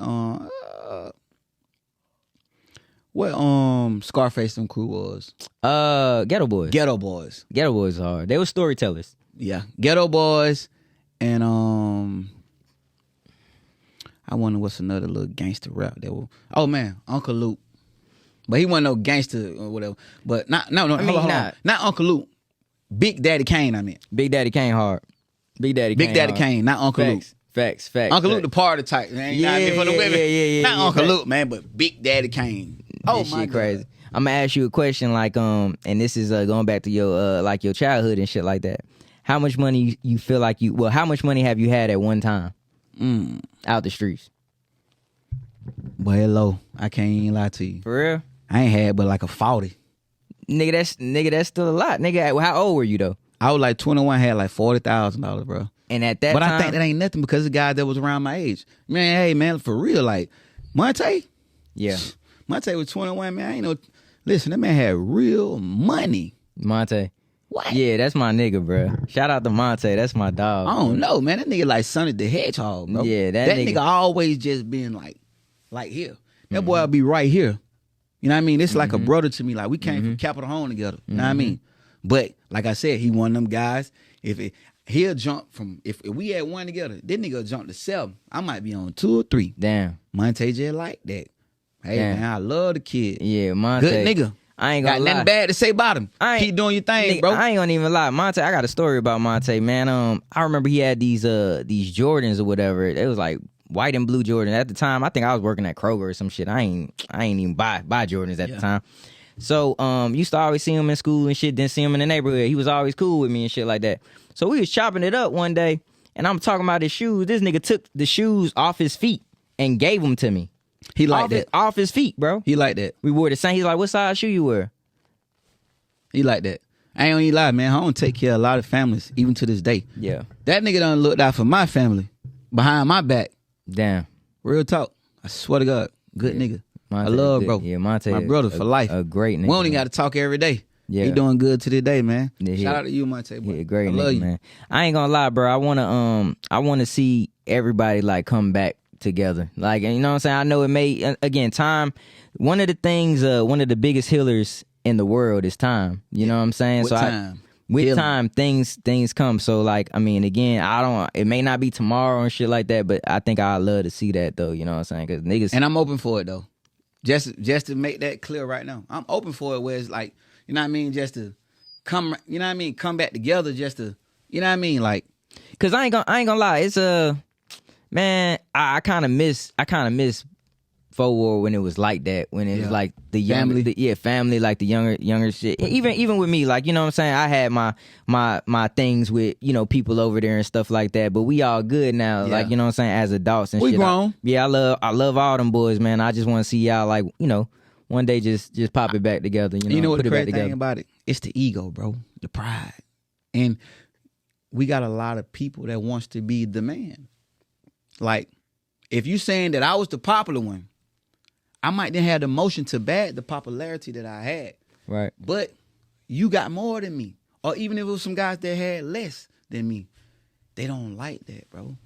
What Scarface and crew was? Ghetto Boys. Ghetto Boys. Ghetto Boys are hard. They were storytellers. Yeah, Ghetto Boys, and I wonder what's another little gangster rap that will. Oh man, Uncle Luke, but he wasn't no gangster or whatever. But hold on. Not Uncle Luke, Big Daddy Kane. I mean, Big Daddy Kane hard. Big Daddy Kane, not Uncle Luke. Facts. Uncle Luke the party type, man. Yeah, for the women. Yeah. Not Uncle Luke, man, but Big Daddy Kane. Oh this my shit crazy. I'm gonna ask you a question, like and this is going back to your like your childhood and shit like that. How much money you feel like how much money have you had at one time out the streets? Boy, hello, I can't even lie to you. For real? I ain't had but like a 40. Nigga, that's still a lot. Nigga, how old were you though? I was like 21, had like $40,000, bro. And at that time, I think that ain't nothing because the guy that was around my age. Man, hey man, for real, like Monte. Yeah. Monte was 21, man. I ain't no. Listen, that man had real money. Monte. What? Yeah, that's my nigga, bro. Shout out to Monte. That's my dog. I don't know, man. That nigga like Sonic the Hedgehog, bro. Yeah, that nigga always just been like here. That boy will be right here. You know what I mean? It's like a brother to me. Like we came from Capitol Home together. You know what I mean? But like I said, he one of them guys. He'll jump from if we had one together, this nigga jump to 7. I might be on 2 or 3. Damn. Monte just like that. Hey man, I love the kid. Yeah, Monte. Good nigga. I ain't gonna lie. Got nothing bad to say about him. Keep doing your thing, nigga, bro. I ain't gonna even lie. Monte, I got a story about Monte, man. I remember he had these Jordans or whatever. It was like white and blue Jordan. At the time, I think I was working at Kroger or some shit. I ain't even buy Jordans at the time. So used to always see him in school and shit, didn't see him in the neighborhood. He was always cool with me and shit like that. So we was chopping it up one day, and I'm talking about his shoes. This nigga took the shoes off his feet and gave them to me. He like that. Off his feet, bro. He like that. We wore the same. He's like, what size shoe you wear? He like that. I ain't gonna even lie, man. I don't take care of a lot of families, even to this day. Yeah. That nigga done looked out for my family behind my back. Damn. Real talk. I swear to God. Good nigga. Monte, I love, good. bro. Yeah, Monte. My brother for life. A great nigga. We only got to talk every day. Yeah. He doing good to this day, man. Yeah, Shout out to you, Monte. Bro. Yeah, great I nigga, love you, man. I ain't gonna lie, bro. I wanna see everybody like come back together. Like, you know what I'm saying? I know it may again time. One of the things, one of the biggest healers in the world is time. You know what I'm saying? With time, things come. So like, I mean, again, it may not be tomorrow and shit like that, but I think I'd love to see that though. You know what I'm saying? Because niggas, and I'm open for it though. Just to make that clear right now, I'm open for it. Where it's like, you know what I mean, just to come, you know what I mean, come back together, just to, you know what I mean, like, because I ain't gonna lie, it's man, I kind of miss forward when it was like that, when it was like the young family, like the younger shit. Even with me, like, you know what I'm saying, I had my things with, you know, people over there and stuff like that, but we all good now, like, you know what I'm saying, as adults and we shit. Grown. I love all them boys, man. I just want to see y'all, like, you know, one day just pop it back together, you know what put the it back crazy together. thing about it? It's the ego, bro, the pride, and we got a lot of people that wants to be the man. Like, if you saying that I was the popular one, I might then have the motion to bag the popularity that I had. Right. But you got more than me. Or even if it was some guys that had less than me, they don't like that, bro.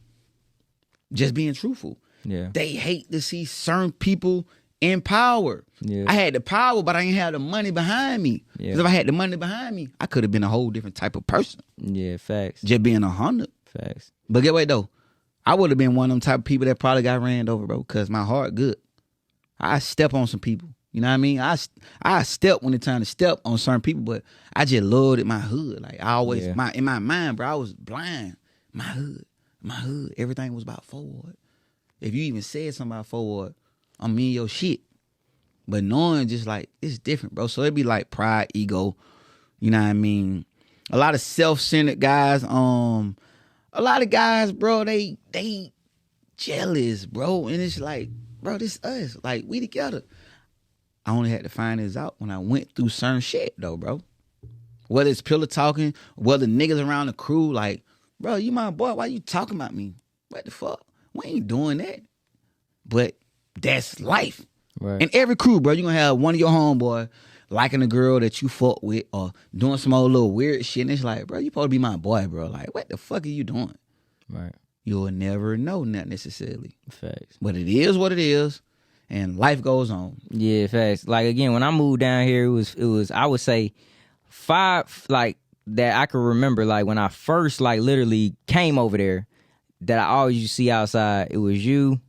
Just being truthful. Yeah. They hate to see certain people in power. Yeah. I had the power, but I ain't had the money behind me. Yeah. Because if I had the money behind me, I could have been a whole different type of person. Yeah, facts. Just being 100. Facts. But get what though? I would have been one of them type of people that probably got ran over, bro, because my heart good. I step on some people. You know what I mean? I step when it's time to step on certain people, but I just loved it, my hood. Like I always, in my mind, bro, I was blind. My hood. Everything was about forward. If you even said something about forward, I'm in your shit. But knowing just like, it's different, bro. So it'd be like pride, ego. You know what I mean? A lot of self-centered guys. A lot of guys, bro, they jealous, bro. And it's like, bro, this us. Like, we together. I only had to find this out when I went through certain shit, though, bro. Whether it's pillow talking, whether niggas around the crew, like, bro, you my boy, why you talking about me? What the fuck? We ain't doing that. But that's life. Right. And every crew, bro, you gonna have one of your homeboy, liking a girl that you fuck with or doing some old little weird shit. And it's like, bro, you supposed to be my boy, bro. Like, what the fuck are you doing? Right. You'll never know, not necessarily. Facts. But it is what it is, and life goes on. Yeah, facts. Like, again, when I moved down here, it was I would say 5, like, that I could remember, like, when I first, like, literally came over there, that I always used to see outside. It was you.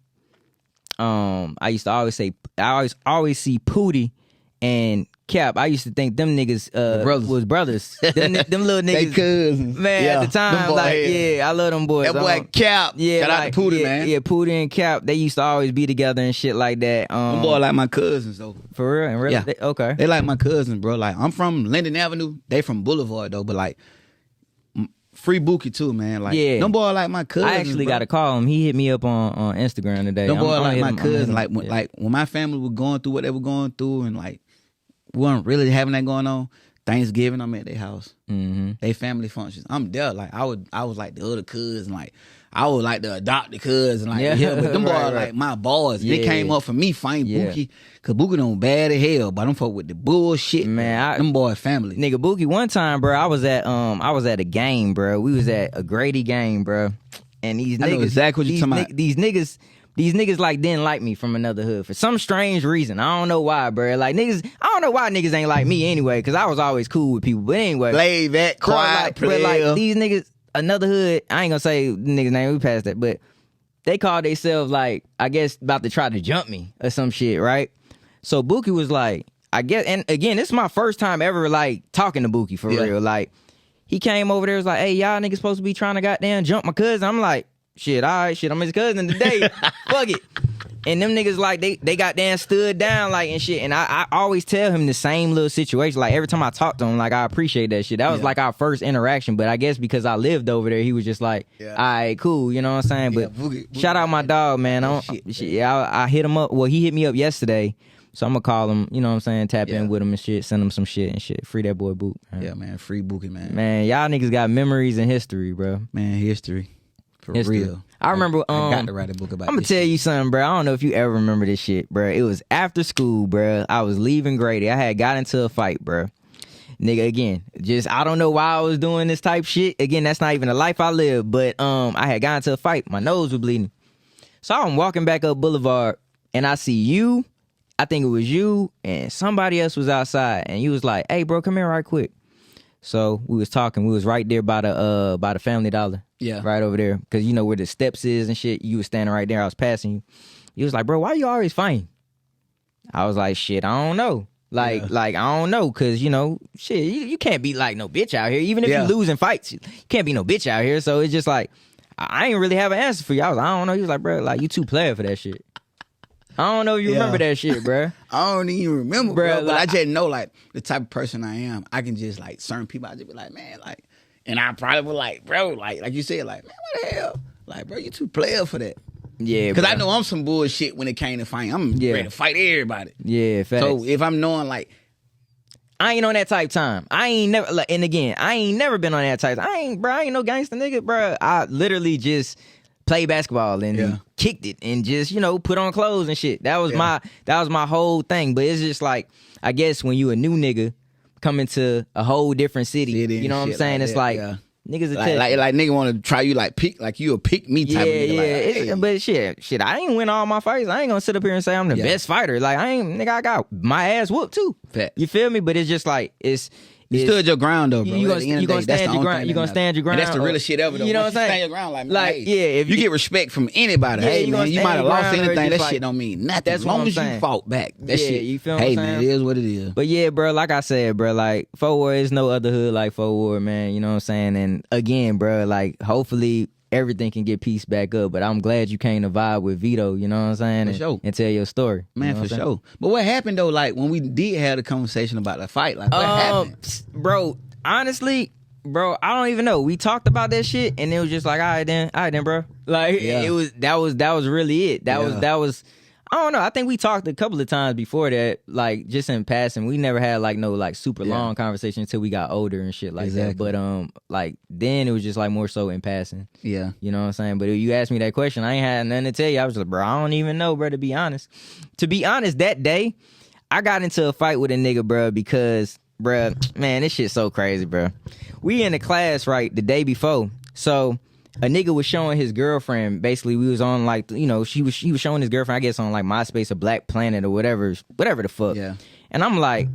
I used to always say, I always see Pootie and Cap. I used to think them niggas was brothers. them little niggas. They cousins. Man, at the time, like, I love them boys. That boy Cap. Yeah, shout out to Pootie, man. Yeah, Pootie and Cap, they used to always be together and shit like that. Them boy like my cousins, though. For real? And really? Yeah. Okay. They like my cousins, bro. Like, I'm from Linden Avenue. They from Boulevard, though. But, like, free Bookie, too, man. Like, them boy like my cousins, I actually got to call him. He hit me up on Instagram today. Them boy like my cousin. Like, when my family was going through what they were going through and, like, we weren't really having that going on. Thanksgiving, I'm at their house. Mm-hmm. They family functions. I'm there. Like, I was like the other cousin. Like, I was like the adopted cousin. Like, but them boys like my boys. They came up for me fighting Bookie. Cause Bookie done bad as hell. But I'm fuck with the bullshit. Man, them boys family. Nigga, Bookie, one time, bro, I was at a game, bro. We was at a Grady game, bro. And these niggas, I know exactly what you're talking about. These niggas like didn't like me from another hood for some strange reason. I don't know why, bro. Like niggas, I don't know why niggas ain't like me anyway, cause I was always cool with people. But anyway, laid back, quiet, bro, like these niggas, another hood. I ain't gonna say the niggas name. We passed that, but they called themselves like, I guess about to try to jump me or some shit, right? So Bookie was like, I guess, and again, this is my first time ever like talking to Bookie for real. Like he came over there, was like, hey, y'all niggas supposed to be trying to goddamn jump my cousin. I'm like, shit, all right, shit, I'm his cousin today. Fuck it. And them niggas, like, they goddamn stood down, like, and shit. And I always tell him the same little situation. Like, every time I talk to him, like, I appreciate that shit. That was, like, our first interaction. But I guess because I lived over there, he was just like, all right, cool. You know what I'm saying? But Boogie, shout out my dog, man. I hit him up. Well, he hit me up yesterday. So I'm going to call him, you know what I'm saying, tap in with him and shit, send him some shit and shit. Free that boy Book. Man. Yeah, man, free Bookie, man. Man, y'all niggas got memories and history, bro. Man, history. For real. I remember. I got to write a book about. I'm gonna tell you something, bro. I don't know if you ever remember this shit, bro. It was after school, bro. I was leaving Grady. I had got into a fight, bro. Nigga, again, just I don't know why I was doing this type shit. Again, that's not even the life I live. But I had got into a fight. My nose was bleeding. So I'm walking back up Boulevard, and I see you. I think it was you and somebody else was outside, and you was like, "Hey, bro, come here right quick." So we was talking. We was right there by the Family Dollar. Yeah. Right over there. Because you know where the steps is and shit. You was standing right there. I was passing you. You was like, bro, why you always fighting? I was like, shit, I don't know. Like, I don't know. Because, you know, shit, you can't be like no bitch out here. Even if you losing fights, you can't be no bitch out here. So it's just like, I ain't really have an answer for you. I was like, I don't know. He was like, bro, like, you too player for that shit. I don't know if you remember that shit, bro. I don't even remember, bro. But I just know, like, the type of person I am. I can just, like, certain people, I just be like, man, like, and I probably was like, bro, like you said, like, man, what the hell? Like, bro, you too player for that. Yeah, because I know I'm some bullshit when it came to fighting. I'm ready to fight everybody. Yeah, facts. So if I'm knowing, like, I ain't on that type time. I ain't never, like, and again, I ain't never been on that type. I ain't no gangster nigga, bro. I literally just play basketball and kicked it and just, you know, put on clothes and shit. That was my whole thing. But it's just like, I guess when you a new nigga coming to a whole different city, you know what I'm saying? It's like niggas like nigga want to try you like you a pick me type of nigga. Like, hey. But shit, I ain't win all my fights. I ain't gonna sit up here and say I'm the best fighter. Like I got my ass whooped too. Fact. You feel me? But it's just like you stood your ground though, bro. You gonna stand your ground. You gonna stand your ground. And that's the realest shit ever though. You know what I'm saying? Stand your ground, like if you get respect from anybody, hey man, you might have lost anything. That like, shit don't mean nothing. That's as long as you fought back. That shit. You feel me? Hey man, it is what it is. But yeah, bro, like I said, bro, like Fort Worth is no other hood like Fort Worth, man. You know what I'm saying? And again, bro, like hopefully everything can get pieced back up. But I'm glad you came to vibe with Vito, you know what I'm saying? And tell your story. Man, for sure. But what happened though, like when we did have the conversation about the fight, like what happened? Bro, honestly, bro, I don't even know. We talked about that shit and it was just like, all right then, bro. Like that was really it. That was I don't know. I think we talked a couple of times before that, like just in passing. We never had like no like super long conversation until we got older and shit like that. But like then it was just like more so in passing. Yeah. You know what I'm saying? But if you asked me that question, I ain't had nothing to tell you. I was like, bro, I don't even know, bro, to be honest. To be honest, that day, I got into a fight with a nigga, bro, because, bro, man, this shit's so crazy, bro. We in the class, right, the day before. So a nigga was showing his girlfriend, basically, we was on, like, you know, he was showing his girlfriend, I guess, on, like, MySpace or Black Planet or whatever the fuck. Yeah. And I'm like,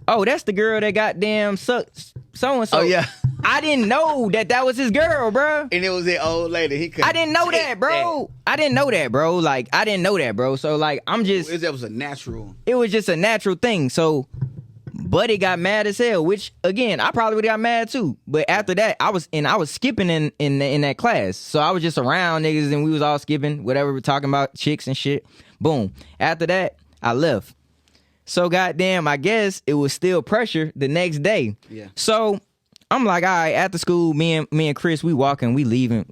oh, that's the girl that goddamn sucks so-and-so. Oh, yeah. I didn't know that was his girl, bro. And it was that old lady. I didn't know that, bro. I didn't know that, bro. Like, I didn't know that, bro. So, like, I'm just... That was a natural... It was just a natural thing. So, Buddy got mad as hell, which, again, I probably would have got mad, too. But after that, I was skipping in that class. So, I was just around niggas, and we was all skipping, whatever, we're talking about chicks and shit. Boom. After that, I left. So, goddamn, I guess it was still pressure the next day. Yeah. So... I'm like, all right, after school, me and Chris, we walking, we leaving,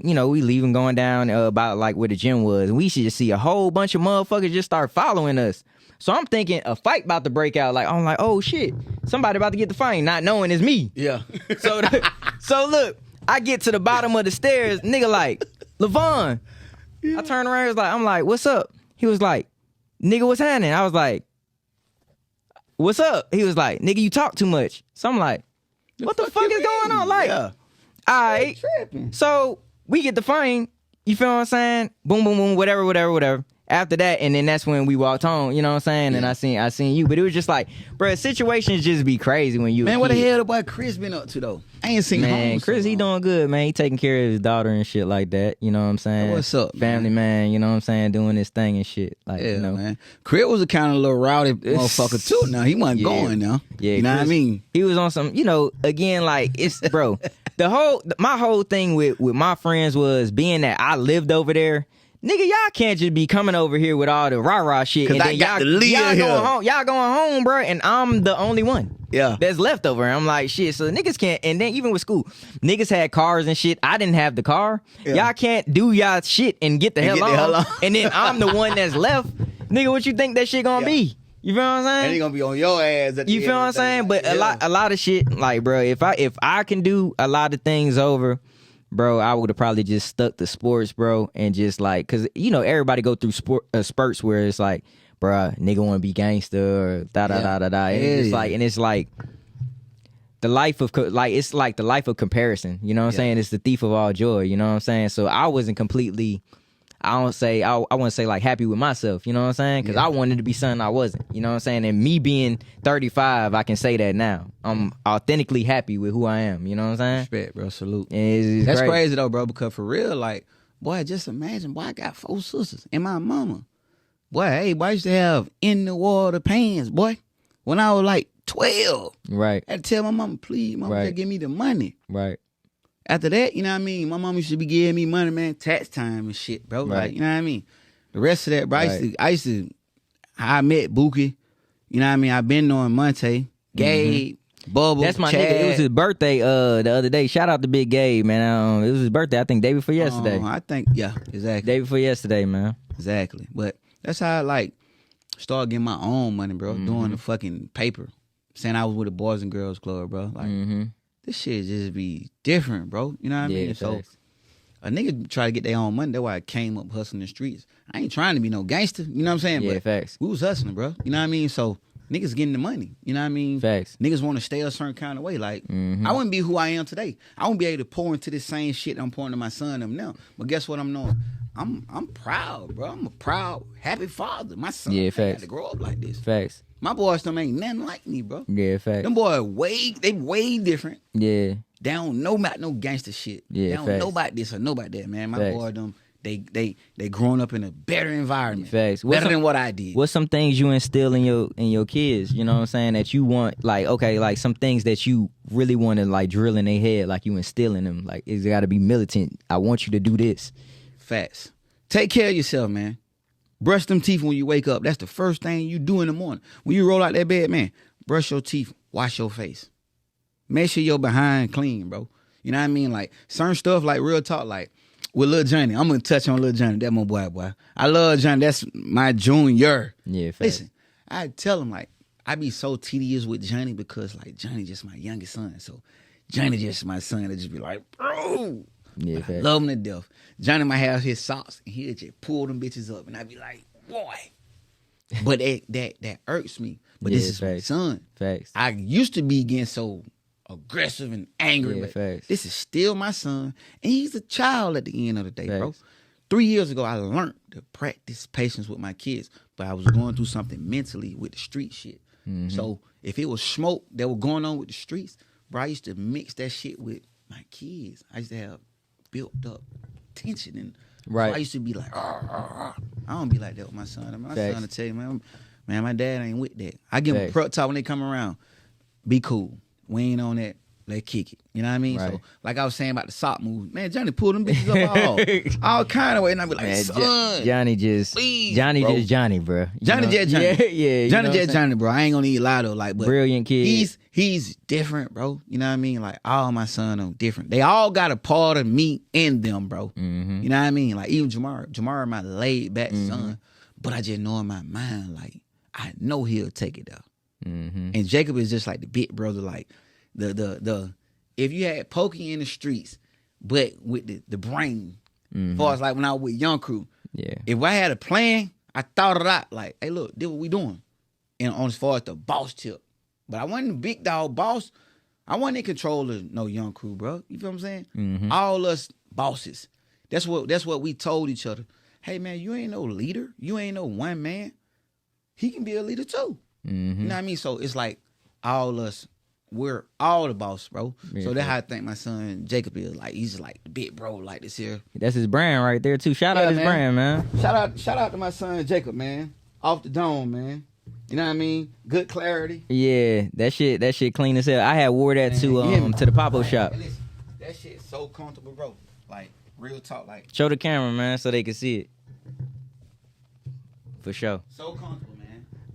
going down about like where the gym was. And we should just see a whole bunch of motherfuckers just start following us. So I'm thinking a fight about to break out. Like, I'm like, oh shit, somebody about to get the fine, not knowing it's me. Yeah. So look, I get to the bottom of the stairs, nigga like, Levon. Yeah. I turn around, I'm like, what's up? He was like, nigga, what's happening? I was like, what's up? He was like, nigga, you talk too much. So I'm like, what the fuck is going on? Like, all right. So we get the fine. You feel what I'm saying? Boom, boom, boom, whatever. After that, and then that's when we walked home, you know what I'm saying? Yeah. And I seen you. But it was just like, bro, situations just be crazy when you... Man, what the hell the boy Chris been up to, though? I ain't seen him. Man, Chris, he doing good, man. He taking care of his daughter and shit like that. You know what I'm saying? What's up, Family man, you know what I'm saying? Doing his thing and shit. Like, yeah, you know. Man. Chris was a kind of little rowdy motherfucker, too. Now, he wasn't going now. Yeah, you know Chris, what I mean? He was on some, again, like, it's, bro, my whole thing with my friends was being that I lived over there. Nigga, y'all can't just be coming over here with all the rah-rah shit. Cause and I got y'all, to live here. Y'all going home, bro, and I'm the only one. Yeah. That's left over. I'm like, shit, so niggas can't, and then even with school, niggas had cars and shit. I didn't have the car. Yeah. Y'all can't do y'all shit and get the hell on. And then I'm the one that's left. Nigga, what you think that shit gonna be? You feel what I'm saying? And he gonna be on your ass at the You feel what I'm saying? But a lot of shit, like, bro, if I can do a lot of things over, bro, I would have probably just stuck to sports, bro, and just like, cause everybody go through spurts where it's like, bro, nigga want to be gangster or da da da da da. It's like, and it's like the life of it's like the life of comparison. You know what I'm saying? It's the thief of all joy. You know what I'm saying? So I wasn't completely. I wouldn't say like happy with myself, you know what I'm saying? Because I wanted to be something I wasn't, you know what I'm saying? And me being 35, I can say that now. I'm authentically happy with who I am, you know what I'm saying? Respect, bro. Salute. It's That's great. crazy though, bro, because for real, like, boy, just imagine, boy, I got 4 sisters and my mama. Boy, hey, I used to have in the water pants, boy, when I was like 12. Right. I had to tell my mama, please, mama, just give me the money. Right. After that, you know what I mean? My mom used to be giving me money, man, tax time and shit, bro. Right. Like, you know what I mean? The rest of that, bro, I used to, I met Pokey, you know what I mean? I've been knowing Monte, Gabe, Bubba, That's my Chad. nigga. It was his birthday the other day. Shout out to Big Gabe, man. It was his birthday, I think, day before yesterday. I think, yeah, exactly. Day before yesterday, man. Exactly. But that's how I, like, started getting my own money, bro, doing the fucking paper. Saying I was with the Boys and Girls Club, bro. Like, this shit just be different, bro. You know what I mean? So a nigga try to get their own money. That's why I came up hustling the streets. I ain't trying to be no gangster. You know what I'm saying? Yeah, but facts. we was hustling, bro. You know what I mean? So niggas getting the money. You know what I mean? Facts. Niggas want to stay a certain kind of way. Like, I wouldn't be who I am today. I wouldn't be able to pour into this same shit I'm pouring to my son them now. But guess what I'm doing? I'm proud, bro. I'm a proud, happy father. My son had to grow up like this. Facts. My boys them ain't nothing like me, bro. Yeah, facts. Them boys way different. Yeah. They don't know about no gangster shit. Yeah, they don't know about this or know about that, man. My boy them, they growing up in a better environment. Facts. Better than what I did. What's some things you instill in your kids, you know what I'm saying, that you want, like, okay, like some things that you really want to like drill in their head, like you instill in them, like it's gotta be militant. I want you to do this. Facts. Take care of yourself, man. Brush them teeth when you wake up. That's the first thing you do in the morning. When you roll out that bed, man, brush your teeth, wash your face. Make sure your behind clean, bro. You know what I mean? Like, certain stuff, like real talk, like with Lil Johnny. I'm going to touch on Lil Johnny. That's my boy. I love Johnny. That's my junior. Yeah, facts. Listen, I tell him, like, I be so tedious with Johnny because, like, Johnny just my youngest son. So, Johnny just my son to just be like, bro. Yeah, I love him to death. Johnny might have his socks and he'll just pull them bitches up and I'd be like, boy. But that irks me. But this is my son. Facts. I used to be getting so aggressive and angry, but facts. this is still my son, and he's a child at the end of the day, bro. 3 years ago, I learned to practice patience with my kids, but I was going through something mentally with the street shit. So if it was smoke that was going on with the streets, bro, I used to mix that shit with my kids. I used to have built up tension, and so I used to be like, I don't be like that with my son. My son will tell you, man, my dad ain't with that. I give them a prep talk when they come around. Be cool. We ain't on that. Let's kick it. You know what I mean? Right. So, like I was saying about the sock move, man, Johnny pulled them bitches up all kind of way, and I be like, man, son, Johnny just, please, Johnny bro. Just Johnny, bro. Johnny just Johnny. Yeah. Johnny just Johnny, bro. I ain't gonna need a lie though, like, but brilliant kid. He's different, bro. You know what I mean? Like all my sons are different. They all got a part of me in them, bro. You know what I mean? Like even Jamar, my laid back son, but I just know in my mind, like I know he'll take it though. And Jacob is just like the big brother, like the if you had Pokey in the streets, but with the brain, as far as like when I was with Young Crew, if I had a plan, I thought it out. Like, hey, look, this what we doing, and on as far as the boss tip, but I wasn't the big dog boss. I wasn't in control of no Young Crew, bro. You feel what I'm saying? All us bosses. That's what we told each other. Hey, man, you ain't no leader. You ain't no one man. He can be a leader too. You know what I mean? So it's like all us. We're all the boss, bro. So that's how I think my son Jacob is. Like he's like the big bro, like this here. That's his brand right there too. Shout out his brand, man. Shout out to my son Jacob, man. Off the dome, man. You know what I mean? Good clarity. Yeah, that shit clean as hell. I had wore that to the pop-up shop. Listen, that shit so comfortable, bro. Like real talk, like show the camera, man, so they can see it. For sure. So comfortable.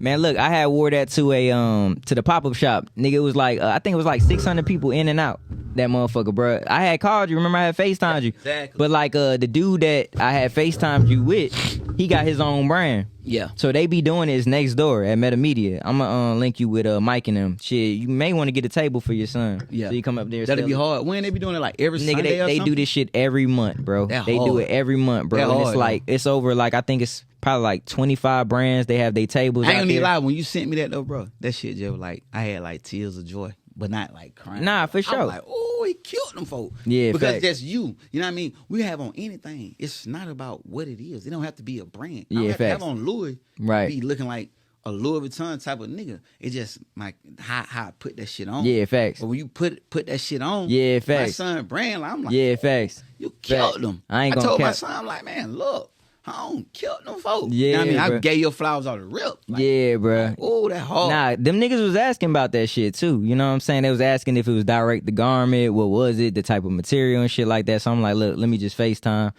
Man, look, I had wore that to the pop-up shop. Nigga, it was like, I think it was like 600 people in and out. That motherfucker, bro. I had called you. Remember I had FaceTimed you. Exactly. But like the dude that I had FaceTimed you with, he got his own brand. Yeah. So they be doing this next door at Meta Media. I'm going to link you with Mike and them. Shit, you may want to get a table for your son. Yeah. So you come up there. That'd be hard. When they be doing it like every Nigga, Sunday they do this shit every month, bro. They do it every month, bro. And it's like, it's over like, I think it's probably like 25 brands. They have their tables. I ain't gonna lie. When you sent me that though, bro, that shit just like I had like tears of joy, but not like crying. Nah, for sure. I was like, oh, he killed them folks. Yeah, because facts. that's you. You know what I mean? We have on anything. It's not about what it is. It don't have to be a brand. I don't have to have on Louis. Right. Be looking like a Louis Vuitton type of nigga. It's just like how I put that shit on. Yeah, facts. But when you put that shit on, yeah, facts. My son brand, like, I'm like, yeah, facts. You killed them. I ain't gonna told cap. my son, I'm like, man, look. I don't kill them folks. Yeah, you know what I mean? bro. I gave your flowers out the rip. Like, yeah, bro. Like, oh, that hard. Nah, them niggas was asking about that shit too. You know what I'm saying? They was asking if it was direct to garment, what was it, the type of material and shit like that. So I'm like, look, let me just FaceTime,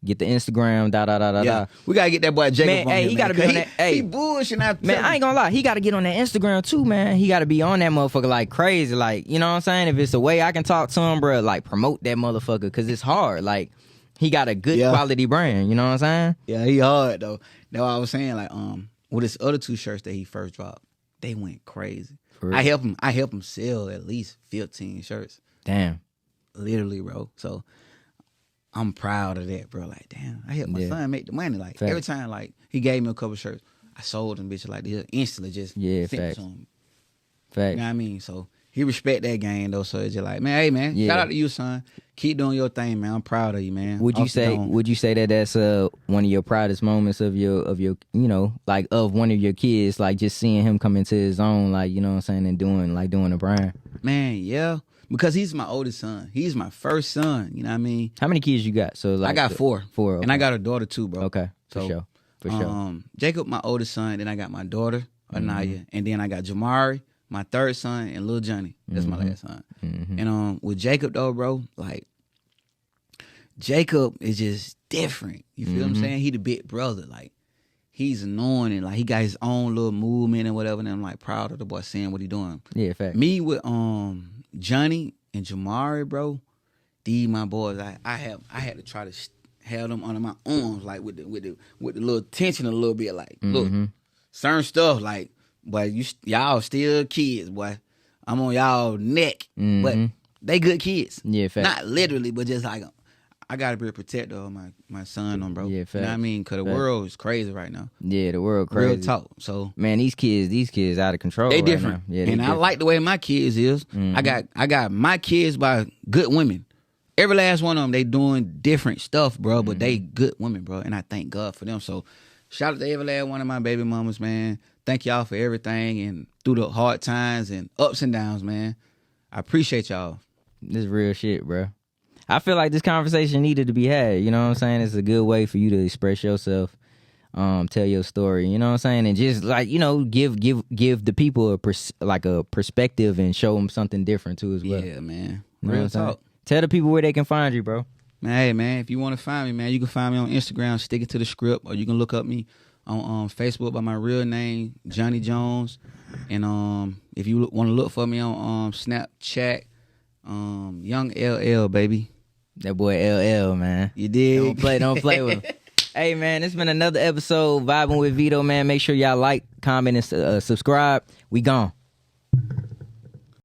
get the Instagram, da. We gotta get that boy Jacob on hey, here, he gotta be on that. Hey, he bullshitting out. Man, I ain't gonna lie, he gotta get on that Instagram too, man. He gotta be on that motherfucker like crazy. Like, you know what I'm saying? If it's a way I can talk to him, bro, like promote that motherfucker, cause it's hard. Like, he got a good quality brand, you know what I'm saying? Yeah, he hard though. That's what I was saying. Like, with his other 2 shirts that he first dropped, they went crazy. I help him sell at least 15 shirts. Damn. Literally, bro. So I'm proud of that, bro. Like, damn, I helped my son make the money. Like facts. Every time, like he gave me a couple shirts, I sold them bitches like this instantly. Just sent facts. to him. Facts. You know what I mean? So he respect that game though. So it's just like, man, hey man, shout out to you, son. Keep doing your thing, man. I'm proud of you, man. Would you say that that's one of your proudest moments of your you know, like of one of your kids, like just seeing him come into his own, like, you know what I'm saying, and doing a brand? Man, yeah. Because he's my oldest son. He's my first son. You know what I mean? How many kids you got? So like I got 4. 4. Okay. And I got a daughter too, bro. Okay. For sure. Jacob, my oldest son, then I got my daughter, Anaya, and then I got Jamari, my third son, and Lil Johnny. That's my last son. And with Jacob though, bro, like Jacob is just different. You feel what I'm saying? He the big brother. Like he's annoying and like he got his own little movement and whatever. And I'm like proud of the boy seeing what he doing. Yeah, fact. Me with Johnny and Jamari, bro. These my boys. I had to try to have them under my arms, like with the little tension a little bit. Like look, certain stuff like, boy, y'all still kids, boy. I'm on y'all neck, but they good kids. Yeah, fact. Not literally, but just like I gotta be a protector of my son, bro. Yeah, facts. You know what I mean? Because the world is crazy right now. Yeah, the world crazy. Real talk. So man, these kids out of control. They right different. now. Yeah, and I like the way my kids is. Mm-hmm. I got my kids by good women. Every last one of them, they doing different stuff, bro. But they good women, bro. And I thank God for them. So shout out to every last one of my baby mamas, man. Thank y'all for everything and through the hard times and ups and downs, man. I appreciate y'all. This is real shit, bro. I feel like this conversation needed to be had. You know what I'm saying? It's a good way for you to express yourself, tell your story. You know what I'm saying? And just like, you know, give the people a perspective and show them something different too as well. Yeah, man. You know Real talk. Tell the people where they can find you, bro. Man, hey, man, if you want to find me, man, you can find me on Instagram, Stick It to the Script, or you can look up me on Facebook by my real name, Johnny Jones. And if you want to look for me on Snapchat, Young LL, baby. That boy LL, man. You did. Don't play with him. Hey, man, it's been another episode Vibing with Vito, man. Make sure y'all like, comment, and subscribe. We gone.